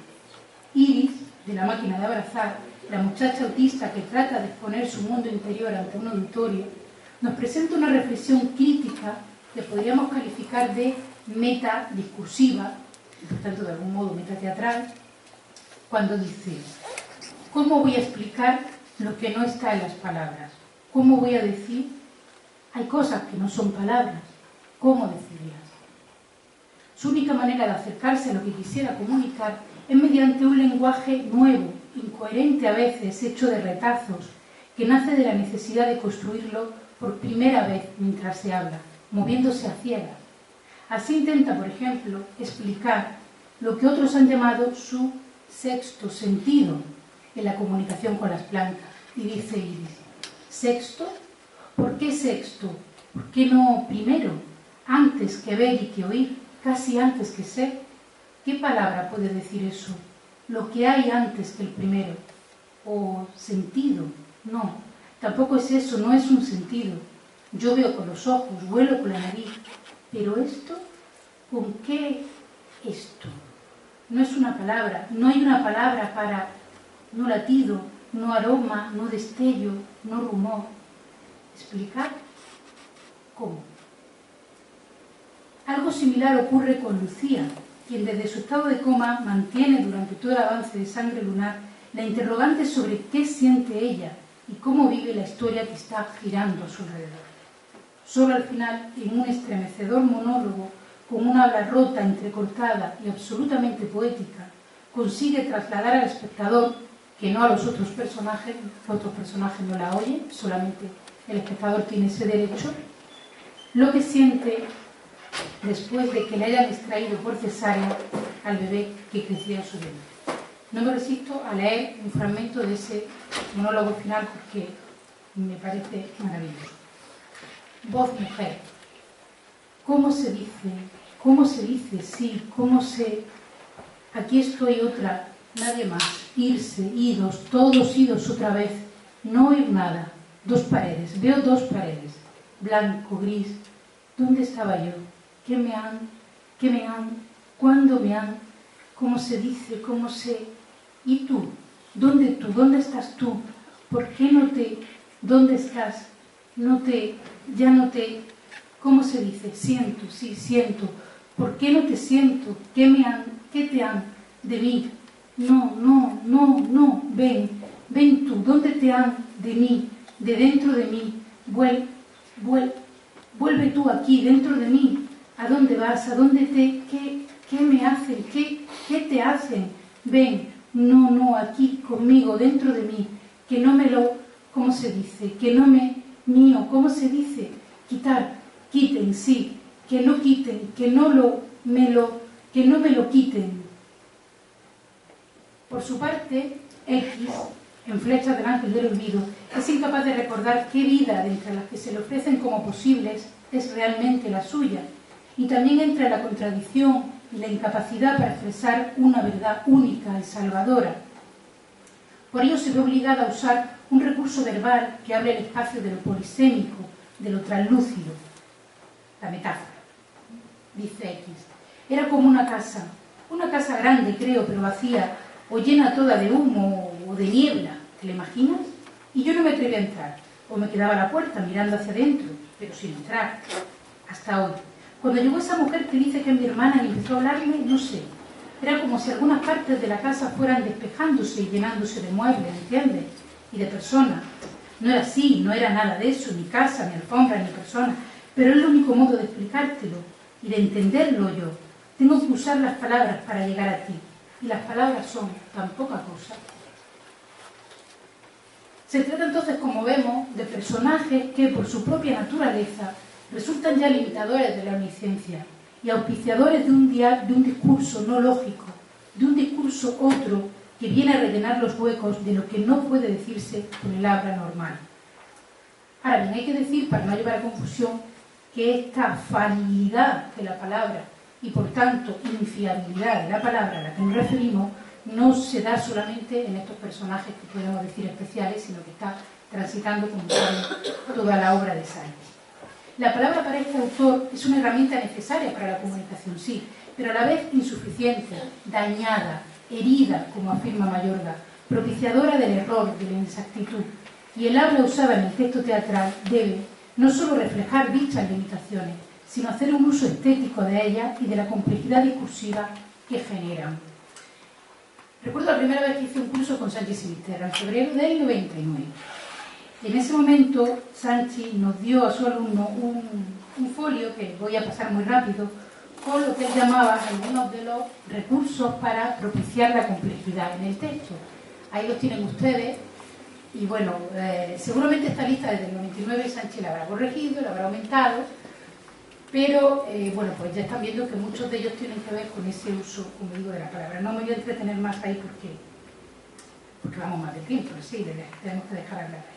Iris, de La máquina de abrazar, la muchacha autista que trata de exponer su mundo interior ante un auditorio, nos presenta una reflexión crítica que podríamos calificar de metadiscursiva, por tanto de algún modo metateatral, cuando dice: ¿cómo voy a explicar lo que no está en las palabras? ¿Cómo voy a decir? Hay cosas que no son palabras. ¿Cómo decirlas? Su única manera de acercarse a lo que quisiera comunicar es mediante un lenguaje nuevo, incoherente a veces, hecho de retazos, que nace de la necesidad de construirlo por primera vez mientras se habla, moviéndose a ciegas. Así intenta, por ejemplo, explicar lo que otros han llamado su sexto sentido en la comunicación con las plantas. Y dice Iris: ¿sexto? ¿Por qué sexto? ¿Por qué no primero? Antes que ver y que oír, casi antes que ser. ¿Qué palabra puede decir eso? Lo que hay antes que el primero. ¿O sentido? No, tampoco es eso, no es un sentido. Yo veo con los ojos, huelo con la nariz. Pero esto, ¿con qué esto? No es una palabra, no hay una palabra para no latido, no aroma, no destello, no rumor. ¿Explicar? ¿Cómo? Algo similar ocurre con Lucía, quien desde su estado de coma mantiene durante todo el avance de Sangre Lunar la interrogante sobre qué siente ella y cómo vive la historia que está girando a su alrededor. Solo al final, en un estremecedor monólogo, con una habla rota, entrecortada y absolutamente poética, consigue trasladar al espectador, que no a los otros personajes no la oyen, solamente el espectador tiene ese derecho, lo que siente después de que le hayan extraído por cesárea al bebé que crecía en su vientre. No me resisto a leer un fragmento de ese monólogo final porque me parece maravilloso. Voz mujer. ¿Cómo se dice? ¿Cómo se dice? Sí, ¿cómo se...? Aquí estoy otra, nadie más. Irse, idos, todos idos otra vez. No oír nada. Dos paredes, veo dos paredes. Blanco, gris. ¿Dónde estaba yo? ¿Qué me han? ¿Cuándo me han? ¿Cómo se dice? ¿Cómo se...? ¿Y tú? ¿Dónde tú? ¿Dónde estás tú? ¿Por qué no te...? ¿Dónde estás? Ya no te... ¿Cómo se dice? Siento, sí, siento. ¿Por qué no te siento? ¿Qué te han de mí? No, ven tú. ¿Dónde te han de mí? De dentro de mí. Vuelve tú aquí, dentro de mí. ¿A dónde vas? ¿A dónde qué me hacen? ¿Qué te hacen? Ven, no, aquí conmigo, dentro de mí. Que no me lo... ¿Cómo se dice? Que no me... Mío, ¿cómo se dice? Quitar, quiten, sí. Que no quiten, que no me lo quiten. Por su parte, X, en Flechas del Ángel del Olvido, es incapaz de recordar qué vida de entre las que se le ofrecen como posibles es realmente la suya, y también entra la contradicción y la incapacidad para expresar una verdad única y salvadora. Por ello se ve obligada a usar un recurso verbal que abre el espacio de lo polisémico, de lo translúcido, la metáfora. Dice X, era como una casa grande creo, pero vacía, o llena toda de humo o de niebla, ¿te la imaginas? Y yo no me atreví a entrar, o me quedaba a la puerta mirando hacia adentro, pero sin entrar, hasta hoy. Cuando llegó esa mujer que dice que es mi hermana y empezó a hablarme, no sé, era como si algunas partes de la casa fueran despejándose y llenándose de muebles, ¿entiendes? Y de personas. No era así, no era nada de eso, ni casa, ni alfombra, ni persona, pero es el único modo de explicártelo y de entenderlo yo. Tengo que usar las palabras para llegar a ti, y las palabras son tan poca cosa. Se trata entonces, como vemos, de personajes que por su propia naturaleza resultan ya limitadores de la omnisciencia y auspiciadores de un discurso no lógico, de un discurso otro que viene a rellenar los huecos de lo que no puede decirse con el habla normal. Ahora bien, hay que decir, para no llevar a confusión, que esta falidad de la palabra y por tanto infiabilidad de la palabra a la que nos referimos no se da solamente en estos personajes que podemos decir especiales, sino que está transitando como toda la obra de Sánchez. La palabra para este autor es una herramienta necesaria para la comunicación, sí, pero a la vez insuficiente, dañada, herida, como afirma Mayorga, propiciadora del error, de la inexactitud. Y el habla usada en el texto teatral debe no solo reflejar dichas limitaciones, sino hacer un uso estético de ellas y de la complejidad discursiva que generan. Recuerdo la primera vez que hice un curso con Sanchi Sinisterra, en febrero del 99. En ese momento, Sanchi nos dio a su alumno un folio, que voy a pasar muy rápido, con lo que él llamaba algunos de los recursos para propiciar la complejidad en el texto. Ahí los tienen ustedes, y bueno, seguramente esta lista desde el 99 Sanchi la habrá corregido, la habrá aumentado, pero bueno, pues ya están viendo que muchos de ellos tienen que ver con ese uso, como digo, de la palabra. No me voy a entretener más ahí porque vamos más de tiempo, sí, tenemos que dejar hablar ahí.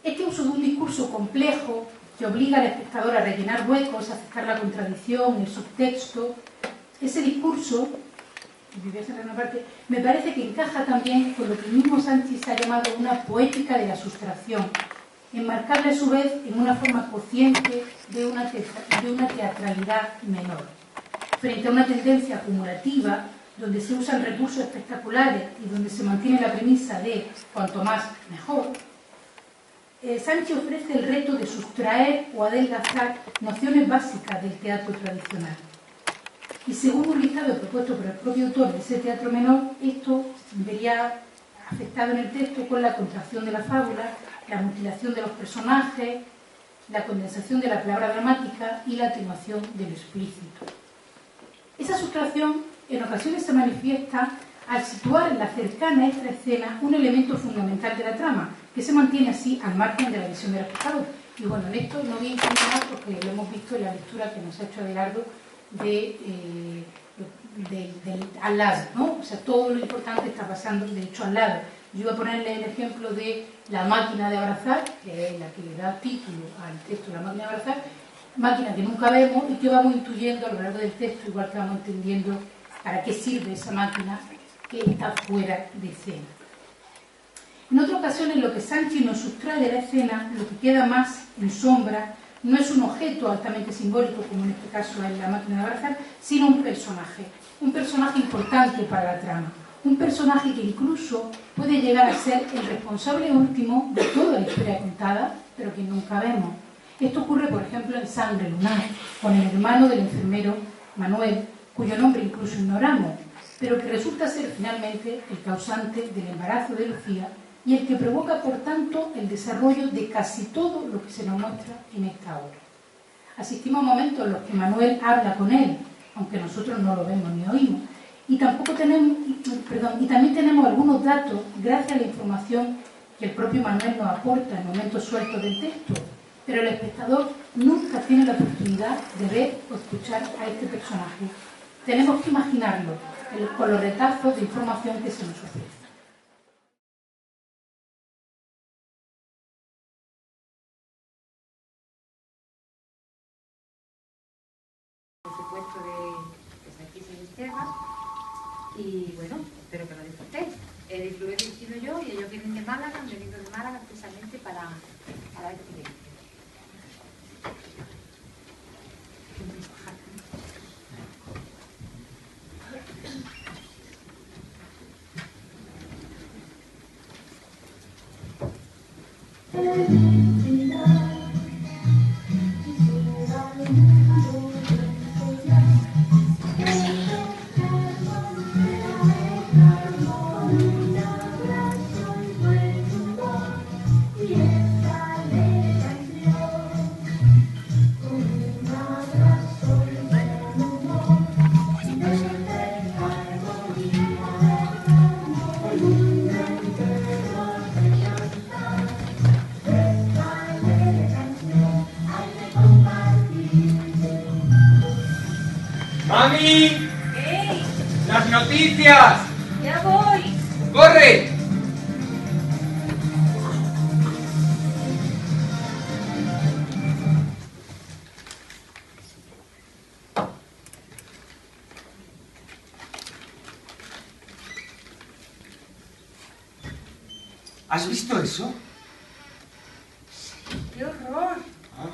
Este uso de un discurso complejo que obliga al espectador a rellenar huecos, a aceptar la contradicción, el subtexto, ese discurso, me parece que encaja también con lo que el mismo Sanchi ha llamado una poética de la sustracción, enmarcable a su vez en una forma consciente de una teatralidad menor. Frente a una tendencia acumulativa, donde se usan recursos espectaculares y donde se mantiene la premisa de cuanto más, mejor, Sanchi ofrece el reto de sustraer o adelgazar nociones básicas del teatro tradicional. Y según un listado propuesto por el propio autor de ese teatro menor, esto vería afectado en el texto con la contracción de la fábula, la mutilación de los personajes, la condensación de la palabra dramática y la atenuación del explícito. Esa sustracción en ocasiones se manifiesta al situar en la cercana extra escena un elemento fundamental de la trama, que se mantiene así al margen de la visión del espectador. Y bueno, en esto no voy a incluir más porque lo hemos visto en la lectura que nos ha hecho Adelardo del al lado, ¿no? O sea, todo lo importante está pasando, de hecho, al lado. Yo iba a ponerle el ejemplo de la máquina de abrazar, que es la que le da título al texto, la máquina de abrazar, máquina que nunca vemos y que vamos intuyendo a lo largo del texto, igual que vamos entendiendo para qué sirve esa máquina que está fuera de escena. En otras ocasiones, lo que Sanchi nos sustrae de la escena, lo que queda más en sombra, no es un objeto altamente simbólico, como en este caso es la máquina de abrazar, sino un personaje importante para la trama, un personaje que incluso puede llegar a ser el responsable último de toda la historia contada, pero que nunca vemos. Esto ocurre, por ejemplo, en Sangre Lunar, con el hermano del enfermero Manuel, cuyo nombre incluso ignoramos, pero que resulta ser finalmente el causante del embarazo de Lucía y el que provoca, por tanto, el desarrollo de casi todo lo que se nos muestra en esta obra. Asistimos a momentos en los que Manuel habla con él, aunque nosotros no lo vemos ni oímos, y también tenemos algunos datos gracias a la información que el propio Manuel nos aporta en momentos sueltos del texto, pero el espectador nunca tiene la oportunidad de ver o escuchar a este personaje. Tenemos que imaginarlo con los retazos de información que se nos ofrece. Por supuesto de Sanchi Sinisterra, y bueno, espero que lo disfrutéis. Lo he dirigido yo y ellos vienen de Málaga, han venido de Málaga especialmente para este proyecto. ¡Mami! ¡Ey! ¡Las noticias! ¡Ya voy! ¡Corre! ¿Has visto eso? ¡Qué horror! Ah.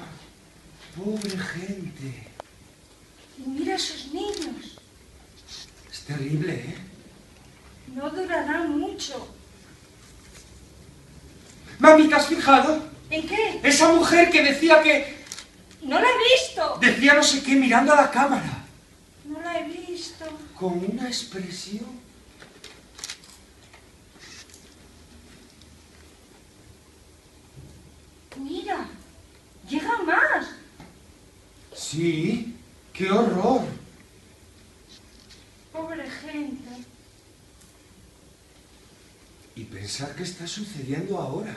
Pobre gente. Y mira a esos niños. Es terrible, ¿eh? No durarán mucho. Mami, ¿te has fijado? ¿En qué? Esa mujer que decía que... No la he visto. Decía no sé qué mirando a la cámara. No la he visto. Con una expresión. Mira, llega más. Sí, qué horror. Pobre gente. Y pensar qué está sucediendo ahora.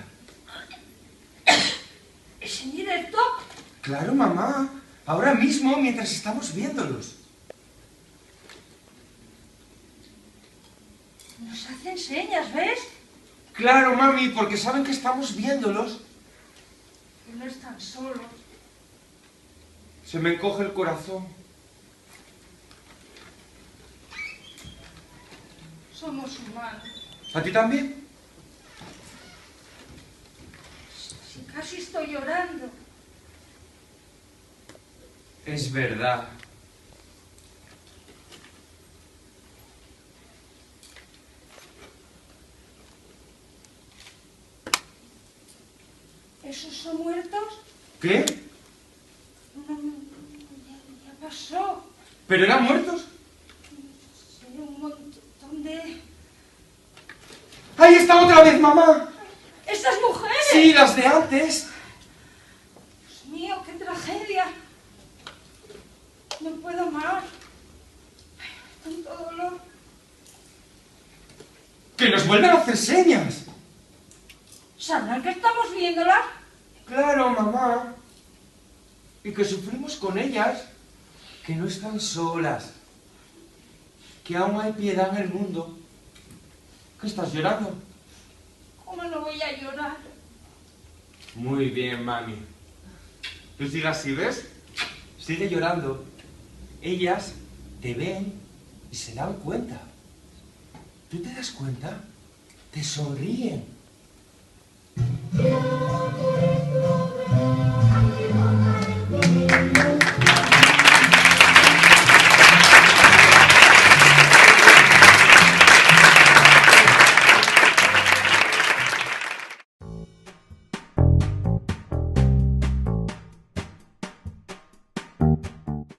¿Es en directo? Claro, mamá. Ahora mismo, mientras estamos viéndolos. Nos hacen señas, ¿ves? Claro, mami, porque saben que estamos viéndolos. Que no están solos. Se me encoge el corazón. Somos humanos. ¿A ti también? Si casi estoy llorando. Es verdad. ¿Esos son muertos? ¿Qué? No, ya pasó. ¿Pero eran muertos? Sí, un montón de... ¡Ahí está otra vez, mamá! ¡Estas mujeres! Sí, las de antes. Dios mío, qué tragedia. No puedo más. Tanto dolor. ¡Que nos vuelven a hacer señas! ¿Sabrán que estamos viéndolas? Claro, mamá. Y que sufrimos con ellas. Que no están solas. Que aún hay piedad en el mundo. ¿Qué estás llorando? ¿Cómo no voy a llorar? Muy bien, mami. Tú sigue así, ¿ves? Sigue llorando. Ellas te ven y se dan cuenta. ¿Tú te das cuenta? Te sonríen.